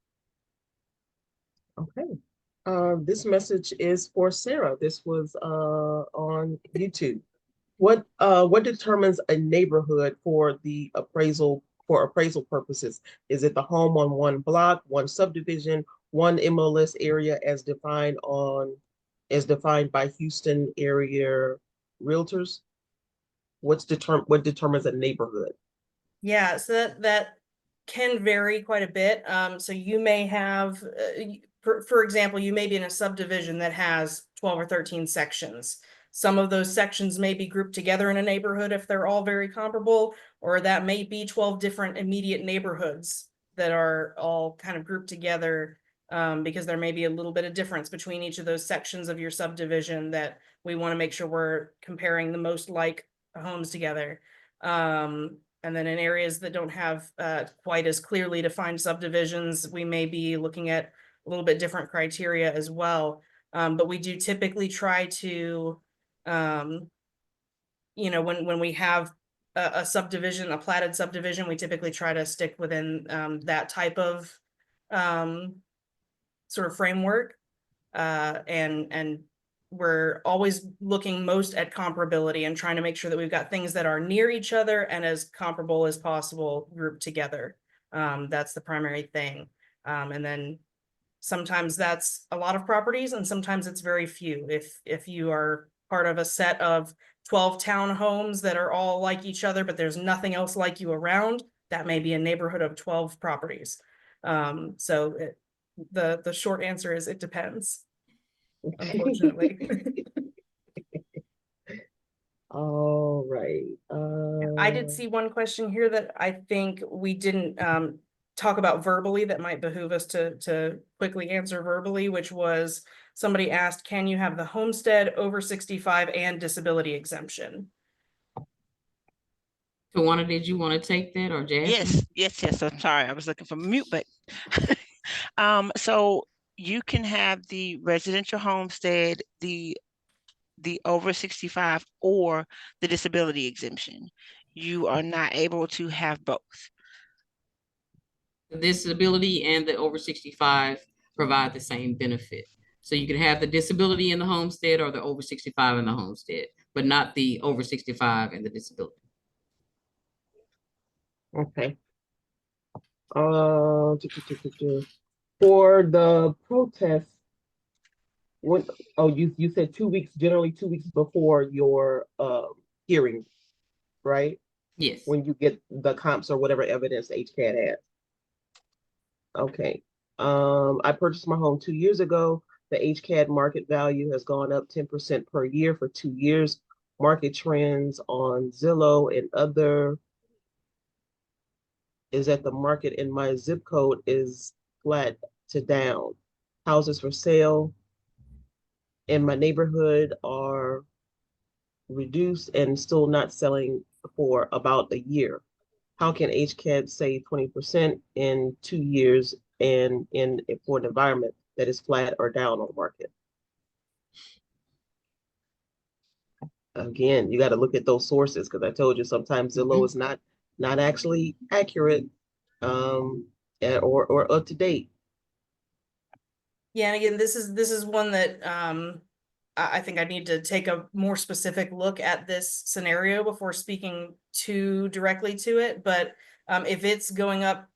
Okay. This message is for Sarah. This was on YouTube. What determines a neighborhood for the appraisal for appraisal purposes? Is it the home on one block, one subdivision, one MLS area as defined by Houston area realtors? What determines a neighborhood? Yeah, so that can vary quite a bit. So you may have, for example, you may be in a subdivision that has 12 or 13 sections. Some of those sections may be grouped together in a neighborhood if they're all very comparable, or that may be 12 different immediate neighborhoods that are all kind of grouped together, because there may be a little bit of difference between each of those sections of your subdivision that we want to make sure we're comparing the most like homes together. And then in areas that don't have quite as clearly defined subdivisions, we may be looking at a little bit different criteria as well. But we do typically try to, when we have a subdivision, a platted subdivision, we typically try to stick within that type of sort of framework. And we're always looking most at comparability and trying to make sure that we've got things that are near each other and as comparable as possible grouped together. That's the primary thing. And then sometimes that's a lot of properties and sometimes it's very few. If you are part of a set of 12 townhomes that are all like each other, but there's nothing else like you around, that may be a neighborhood of 12 properties. So the short answer is it depends, unfortunately. All right. I did see one question here that I think we didn't talk about verbally that might behoove us to quickly answer verbally, which was somebody asked, can you have the homestead, over 65 and disability exemption? Tawana, did you want to take that, or Jasmine? Yes. I'm sorry. I was looking for mute button. So you can have the residential homestead, the over 65, or the disability exemption. You are not able to have both. The disability and the over 65 provide the same benefit. So you can have the disability in the homestead or the over 65 in the homestead, but not the over 65 and the disability. Okay. For the protest, you said 2 weeks, generally 2 weeks before your hearing, right? Yes. When you get the comps or whatever evidence HCAD has. Okay. I purchased my home 2 years ago. The HCAD market value has gone up 10% per year for 2 years. Market trends on Zillow and other is that the market in my zip code is flat to down. Houses for sale in my neighborhood are reduced and still not selling for about a year. How can HCAD save 20% in 2 years and for an environment that is flat or down on the market? Again, you got to look at those sources because I told you sometimes Zillow is not actually accurate or up to date. Yeah, and again, this is one that I think I need to take a more specific look at this scenario before speaking too directly to it. But if it's going up,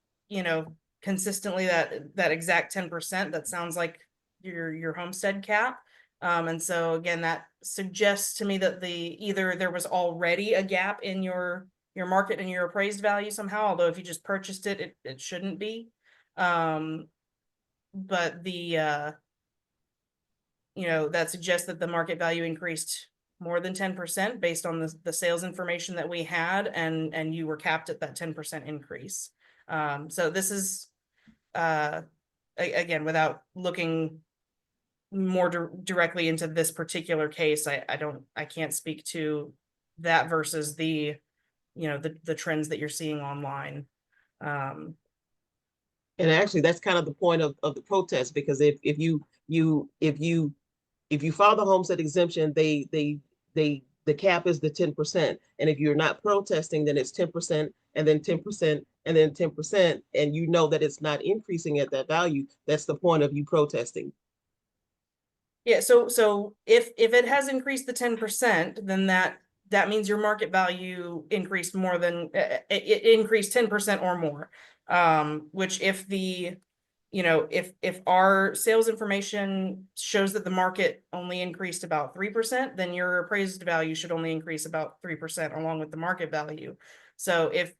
consistently that exact 10%, that sounds like your homestead cap. And so again, that suggests to me that either there was already a gap in your market and your appraised value somehow, although if you just purchased it, it shouldn't be. But that suggests that the market value increased more than 10% based on the sales information that we had, and you were capped at that 10% increase. So this is, again, without looking more directly into this particular case, I can't speak to that versus the trends that you're seeing online. And actually, that's kind of the point of the protest, because if you file the homestead exemption, the cap is the 10%. And if you're not protesting, then it's 10% and then 10% and then 10%, and you know that it's not increasing at that value, that's the point of you protesting. Yeah, so if it has increased the 10%, then that means your market value increased more than it increased 10% or more. Which if the, you know, if our sales information shows that the market only increased about 3%, then your appraised value should only increase about 3% along with the market value. So if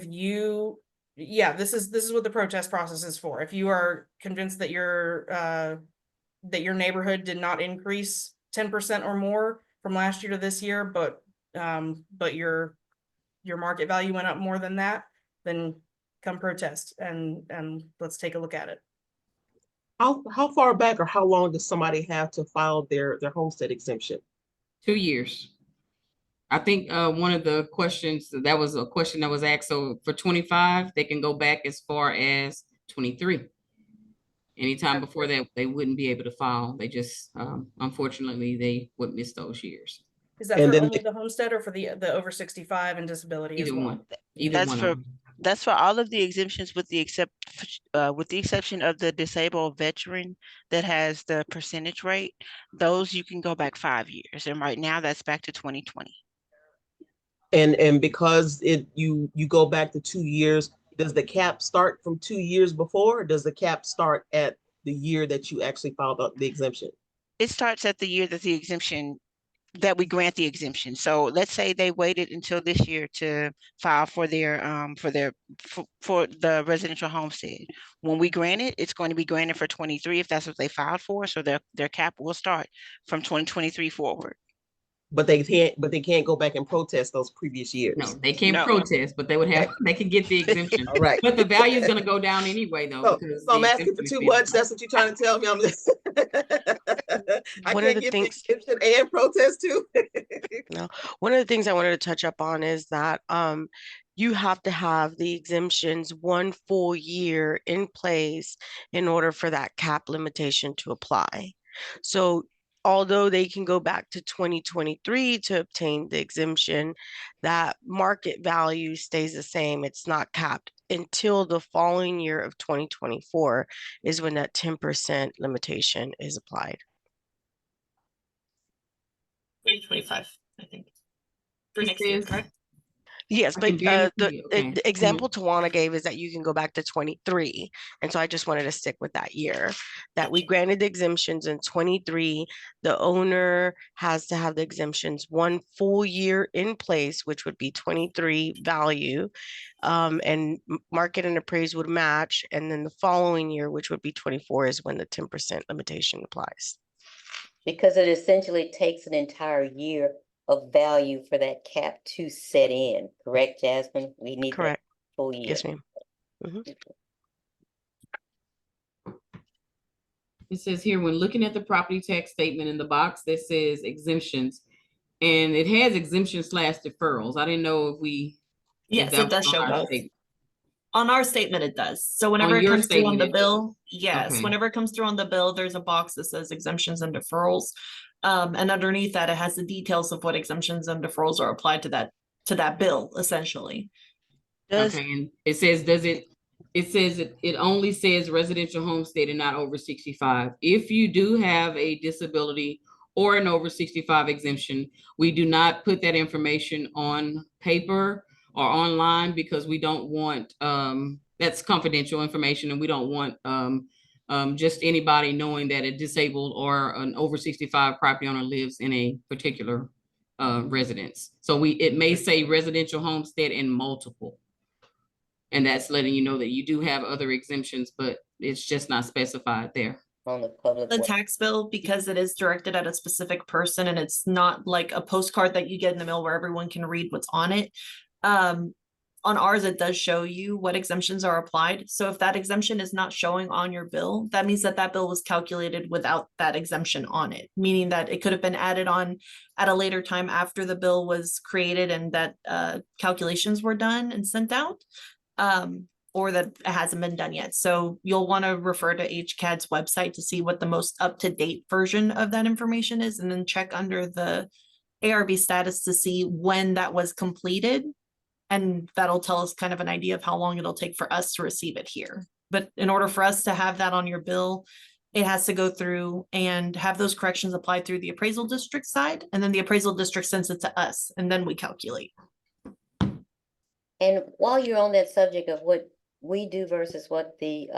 you, yeah, this is what the protest process is for. If you are convinced that your neighborhood did not increase 10% or more from last year to this year, but your market value went up more than that, then come protest and let's take a look at it. How far back or how long does somebody have to file their homestead exemption? 2 years. I think one of the questions, that was a question that was asked, so for 25, they can go back as far as 23. Anytime before that, they wouldn't be able to file. They just, unfortunately, they would miss those years. Is that And for then only the homestead or for the over 65 and disability as Either well? one, either That's one for of them. That's for all of the exemptions with the exception of the disabled veteran that has the percentage rate. Those you can go back 5 years, and right now that's back to 2020. and because you go back to 2 years, does the cap start from 2 years before, or does the cap start at the year that you actually filed the exemption? It starts at the year that we grant the exemption. So let's say they waited until this year to file for the residential homestead. When we grant it, it's going to be granted for 23 if that's what they filed for. So their cap will start from 2023 forward. But they can't go back and protest those previous years. No, they can't No. protest, but they would have, they can get the exemption. All right. But the value is gonna go down anyway, though, So, because. so I'm the asking for exemption too is much. That's what you're trying to tell me. I One of can't the get things- the exemption and protest too. No, one of the things I wanted to touch up on is that you have to have the exemptions 1 full year in place in order for that cap limitation to apply. So although they can go back to 2023 to obtain the exemption, that market value stays the same. It's not capped until the following year of 2024 is when that 10% limitation is applied. 2025, I think. For It next year, says- correct? Yes, I but can guarantee you, okay. the example Tawana gave is that you can go back to 23. And so I just wanted to stick with that year, that we granted the exemptions in 23. The owner has to have the exemptions 1 full year in place, which would be 23 value. And market and appraise would match. And then the following year, which would be 24, is when the 10% limitation applies. Because it essentially takes an entire year of value for that cap to set in, correct, Jasmine? We need that Correct. full year. Yes, ma'am. It says here, when looking at the property tax statement in the box that says exemptions, and it has exemptions / deferrals. I didn't know if we. if Yes, that it does was on show our both. statement. On our statement, it does. So whenever it your comes through on statement, the it does. bill, yes, Okay. whenever it comes through on the bill, there's a box that says exemptions and deferrals. And underneath that, it has the details of what exemptions and deferrals are applied to that bill, essentially. Does Okay, and it says, it only says residential homestead and not over 65. If you do have a disability or an over 65 exemption, we do not put that information on paper or online because we don't want, that's confidential information, and we don't want just anybody knowing that a disabled or an over 65 property owner lives in a particular residence. So it may say residential homestead in multiple. And that's letting you know that you do have other exemptions, but it's just not specified there. On the public. The wa- tax bill, because it is directed at a specific person and it's not like a postcard that you get in the mail where everyone can read what's on it. On ours, it does show you what exemptions are applied. So if that exemption is not showing on your bill, that means that that bill was calculated without that exemption on it, meaning that it could have been added on at a later time after the bill was created and that calculations were done and sent out. Or that it hasn't been done yet. So you'll want to refer to HCAD's website to see what the most up-to-date version of that information is, and then check under the ARB status to see when that was completed. And that'll tell us kind of an idea of how long it'll take for us to receive it here. But in order for us to have that on your bill, it has to go through and have those corrections applied through the appraisal district side, and then the appraisal district sends it to us, and then we calculate. And while you're on that subject of what we do versus what the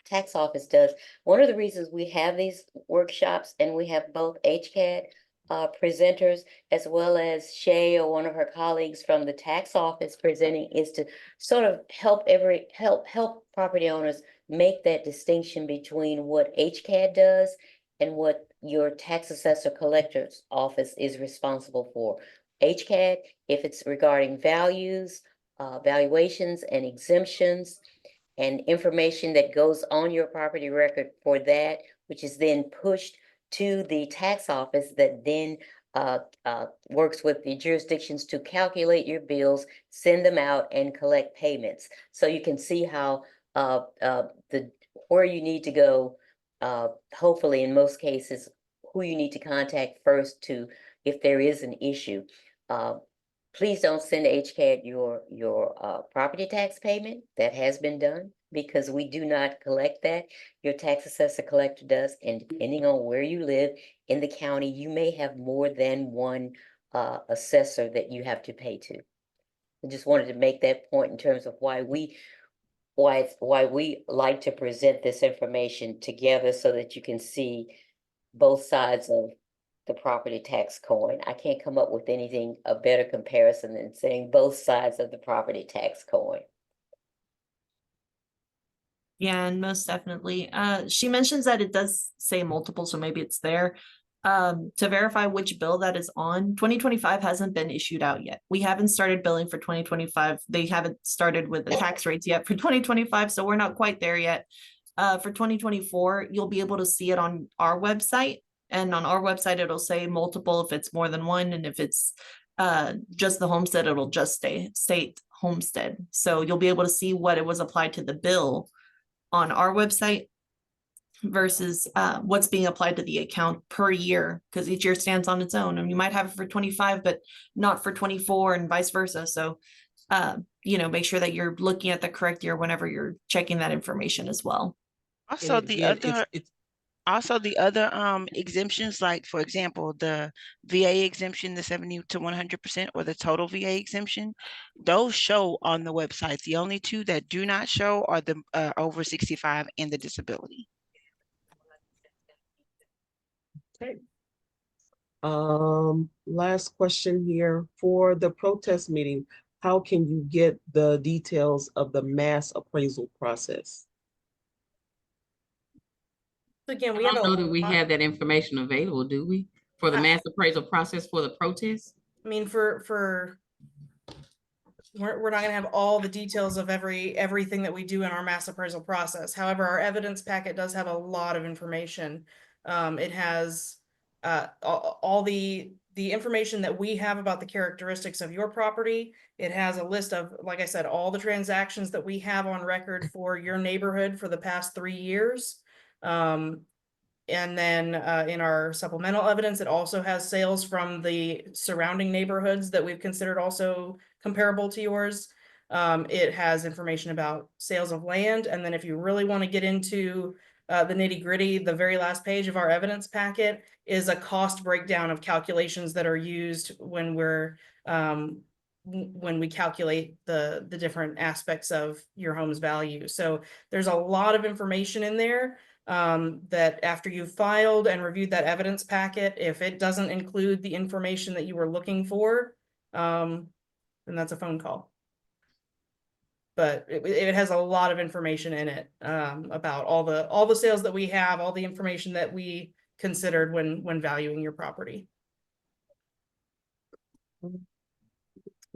tax office does, one of the reasons we have these workshops and we have both HCAD presenters as well as Shay or one of her colleagues from the tax office presenting is to sort of help property owners make that distinction between what HCAD does and what your tax assessor collector's office is responsible for. HCAD, if it's regarding values, valuations and exemptions and information that goes on your property record for that, which is then pushed to the tax office that then works with the jurisdictions to calculate your bills, send them out and collect payments. So you can see how where you need to go, hopefully in most cases, who you need to contact first to if there is an issue. Please don't send HCAD your property tax payment. That has been done because we do not collect that. Your tax assessor collector does, and depending on where you live in the county, you may have more than one assessor that you have to pay to. I just wanted to make that point in terms of why we like to present this information together so that you can see both sides of the property tax coin. I can't come up with anything, a better comparison than saying both sides of the property tax coin. Yeah, and most definitely. She mentions that it does say multiple, so maybe it's there. To verify which bill that is on, 2025 hasn't been issued out yet. We haven't started billing for 2025. They haven't started with the tax rates yet for 2025, so we're not quite there yet. For 2024, you'll be able to see it on our website. And on our website, it'll say multiple if it's more than one. And if it's just the homestead, it'll just state homestead. So you'll be able to see what it was applied to the bill on our website versus what's being applied to the account per year, because each year stands on its own. And you might have it for 25, but not for 24 and vice versa. So, make sure that you're looking at the correct year whenever you're checking that information as well. Also, And the again, other exemptions, like for example, the VA exemption, the 70 to 100%, or the total VA exemption, those show on the website. The only two that do not show are the over 65 and the disability. Okay. Last question here. For the protest meeting, how can you get the details of the mass appraisal process? Again, I we have don't a know that we lot- have that information available, do we? For the mass appraisal process for the protest? I mean, we're not gonna have all the details of everything that we do in our mass appraisal process. However, our evidence packet does have a lot of information. It has all the information that we have about the characteristics of your property. It has a list of, like I said, all the transactions that we have on record for your neighborhood for the past 3 years. And then in our supplemental evidence, it also has sales from the surrounding neighborhoods that we've considered also comparable to yours. It has information about sales of land. And then if you really want to get into the nitty gritty, the very last page of our evidence packet is a cost breakdown of calculations that are used when we calculate the different aspects of your home's value. So there's a lot of information in there. That after you've filed and reviewed that evidence packet, if it doesn't include the information that you were looking for, then that's a phone call. But it has a lot of information in it about all the sales that we have, all the information that we considered when valuing your property.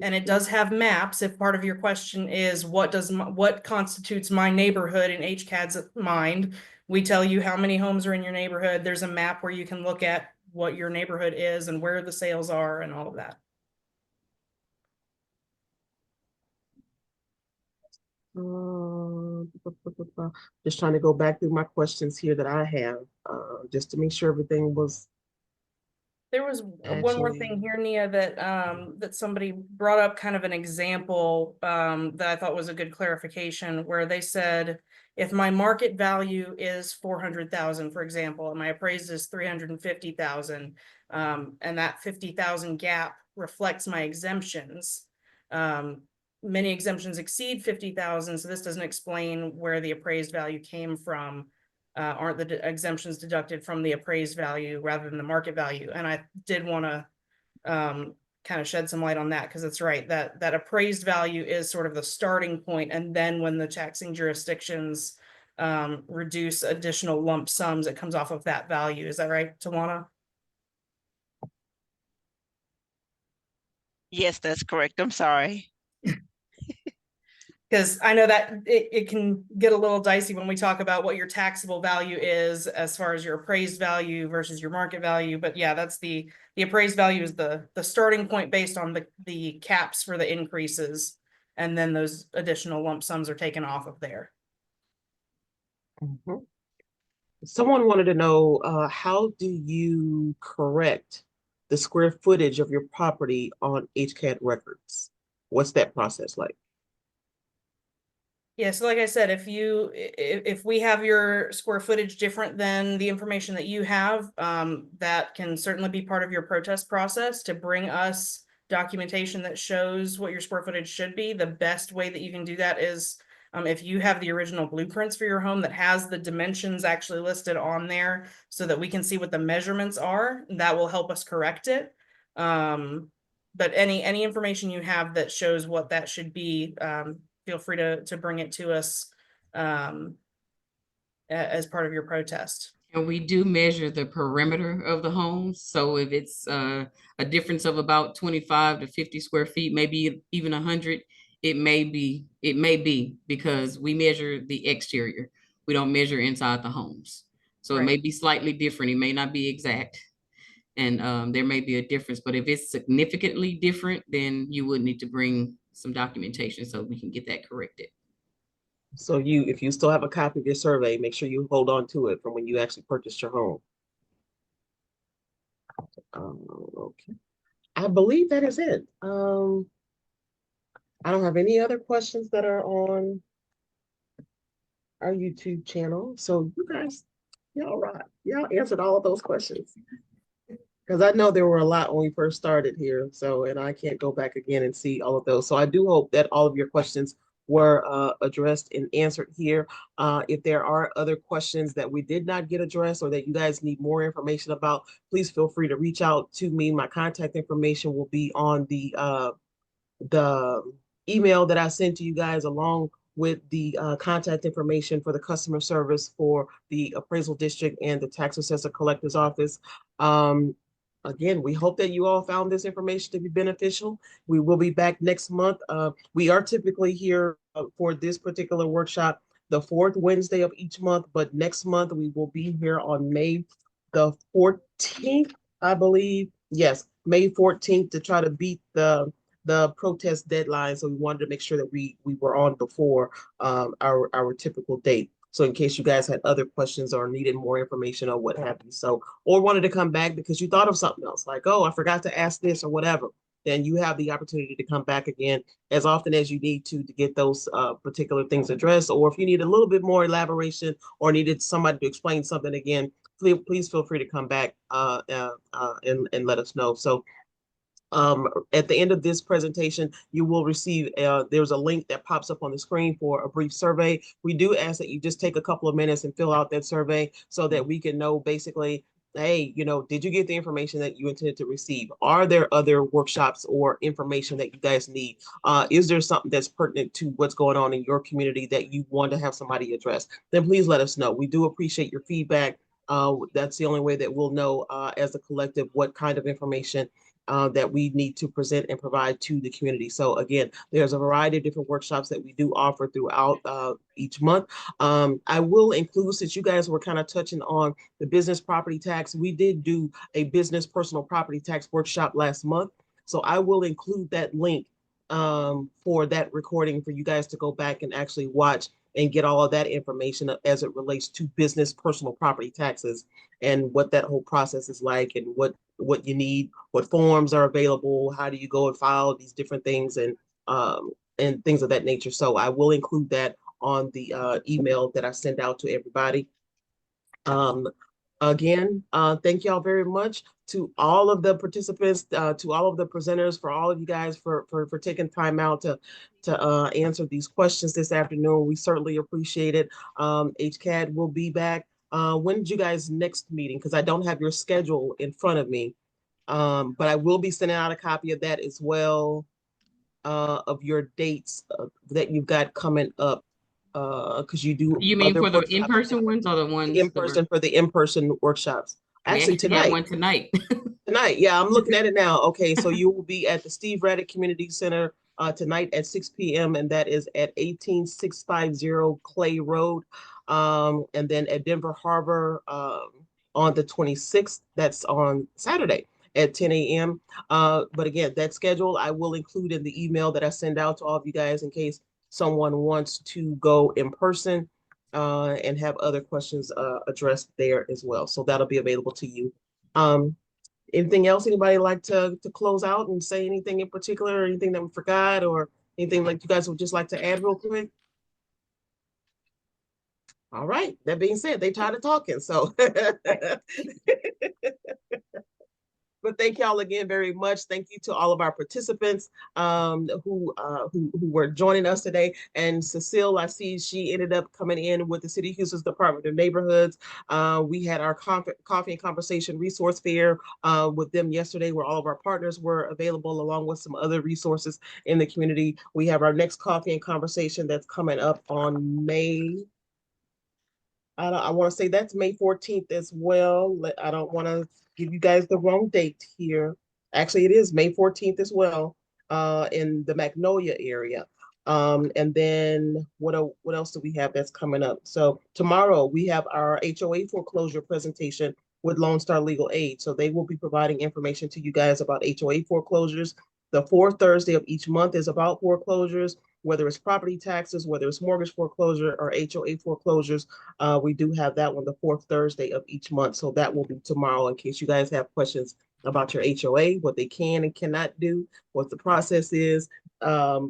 And it does have maps. If part of your question is what constitutes my neighborhood in HCAD's mind, we tell you how many homes are in your neighborhood. There's a map where you can look at what your neighborhood is and where the sales are and all of that. Just trying to go back through my questions here that I have, just to make sure everything was There was one more thing Actually, here, Nia, that that somebody brought up, kind of an example that I thought was a good clarification, where they said, if my market value is 400,000, for example, and my appraised is 350,000, and that 50,000 gap reflects my exemptions. Many exemptions exceed 50,000, so this doesn't explain where the appraised value came from. Aren't the exemptions deducted from the appraised value rather than the market value? And I did want to kind of shed some light on that, because it's right that that appraised value is sort of the starting point, and then when the taxing jurisdictions reduce additional lump sums, it comes off of that value. Is that right, Tawana? Yes, that's correct. I'm sorry. Because I know that it can get a little dicey when we talk about what your taxable value is as far as your appraised value versus your market value. But yeah, that's the appraised value is the starting point based on the caps for the increases. And then those additional lump sums are taken off of there. mhm. Someone wanted to know, how do you correct the square footage of your property on HCAD records? What's that process like? Yeah, so like I said, if we have your square footage different than the information that you have, that can certainly be part of your protest process to bring us documentation that shows what your square footage should be. The best way that you can do that is if you have the original blueprints for your home that has the dimensions actually listed on there, so that we can see what the measurements are, that will help us correct it. But any information you have that shows what that should be, feel free to bring it to us as part of your protest. And we do measure the perimeter of the homes. So if it's a difference of about 25 to 50 square feet, maybe even 100, it may be because we measure the exterior. We don't measure inside the homes. So it may Right. be slightly different. It may not be exact. And there may be a difference, but if it's significantly different, then you would need to bring some documentation so we can get that corrected. So if you still have a copy of your survey, make sure you hold on to it from when you actually purchased your home. Okay. I believe that is it. I don't have any other questions that are on our YouTube channel. So you guys, y'all right. Y'all answered all of those questions. Because I know there were a lot when we first started here. So, and I can't go back again and see all of those. So I do hope that all of your questions were addressed and answered here. If there are other questions that we did not get addressed or that you guys need more information about, please feel free to reach out to me. My contact information will be on the email that I sent to you guys, along with the contact information for the customer service for the appraisal district and the tax assessor collector's office. Again, we hope that you all found this information to be beneficial. We will be back next month. We are typically here for this particular workshop the fourth Wednesday of each month, but next month we will be here on May the 14th, I believe. Yes, May 14th, to try to beat the protest deadline. So we wanted to make sure that we were on before our typical date. So in case you guys had other questions or needed more information or what have you, so, or wanted to come back because you thought of something else, like, oh, I forgot to ask this or whatever, then you have the opportunity to come back again as often as you need to get those particular things addressed. Or if you need a little bit more elaboration or needed somebody to explain something again, please feel free to come back and let us know. So at the end of this presentation, you will receive, there's a link that pops up on the screen for a brief survey. We do ask that you just take a couple of minutes and fill out that survey so that we can know basically, hey, did you get the information that you intended to receive? Are there other workshops or information that you guys need? Is there something that's pertinent to what's going on in your community that you want to have somebody address? Then please let us know. We do appreciate your feedback. That's the only way that we'll know as a collective what kind of information that we need to present and provide to the community. So again, there's a variety of different workshops that we do offer throughout each month. I will include, since you guys were kind of touching on the business property tax, we did do a business personal property tax workshop last month. So I will include that link for that recording for you guys to go back and actually watch and get all of that information as it relates to business personal property taxes and what that whole process is like and what you need, what forms are available, how do you go and file these different things and things of that nature. So I will include that on the email that I send out to everybody. Again, thank y'all very much to all of the participants, to all of the presenters, for all of you guys for taking time out to answer these questions this afternoon. We certainly appreciate it. HCAD will be back. When did you guys next meeting? Because I don't have your schedule in front of me. But I will be sending out a copy of that as well, of your dates that you've got coming up. Because you do. You mean other for the workshops in-person ones or the ones that were? in-person, for the in-person workshops. We Actually, actually have tonight. one tonight. Tonight, yeah, I'm looking at it now. Okay, so you will be at the Steve Raddick Community Center tonight at 6 p.m. and that is at 18650 Clay Road. And then at Denver Harbor on the 26th, that's on Saturday at 10 a.m. But again, that schedule I will include in the email that I send out to all of you guys in case someone wants to go in person and have other questions addressed there as well. So that'll be available to you. Anything else? Anybody like to close out and say anything in particular, or anything that we forgot, or anything like you guys would just like to add real quick? All right. That being said, they tired of talking, so. But thank y'all again very much. Thank you to all of our participants who were joining us today. And Cecile, I see she ended up coming in with the City of Houston's Department of Neighborhoods. We had our coffee and conversation resource fair with them yesterday, where all of our partners were available, along with some other resources in the community. We have our next coffee and conversation that's coming up on May. I want to say that's May 14th as well. I don't want to give you guys the wrong date here. Actually, it is May 14th as well, in the Magnolia area. And then what else do we have that's coming up? So tomorrow we have our HOA foreclosure presentation with Lone Star Legal Aid. So they will be providing information to you guys about HOA foreclosures. The fourth Thursday of each month is about foreclosures, whether it's property taxes, whether it's mortgage foreclosure or HOA foreclosures. We do have that one the fourth Thursday of each month. So that will be tomorrow in case you guys have questions about your HOA, what they can and cannot do, what the process is, for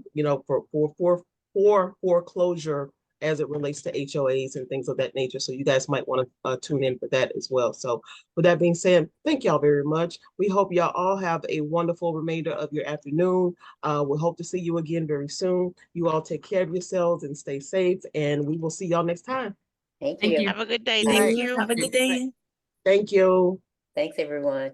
foreclosure as it relates to HOAs and things of that nature. So you guys might want to tune in for that as well. So with that being said, thank y'all very much. We hope y'all all have a wonderful remainder of your afternoon. We hope to see you again very soon. You all take care of yourselves and stay safe, and we will see y'all next time. Thank Thank you. you. Have a good day. Thank Thank you. you. Have a good day. Thank you. Thanks, everyone.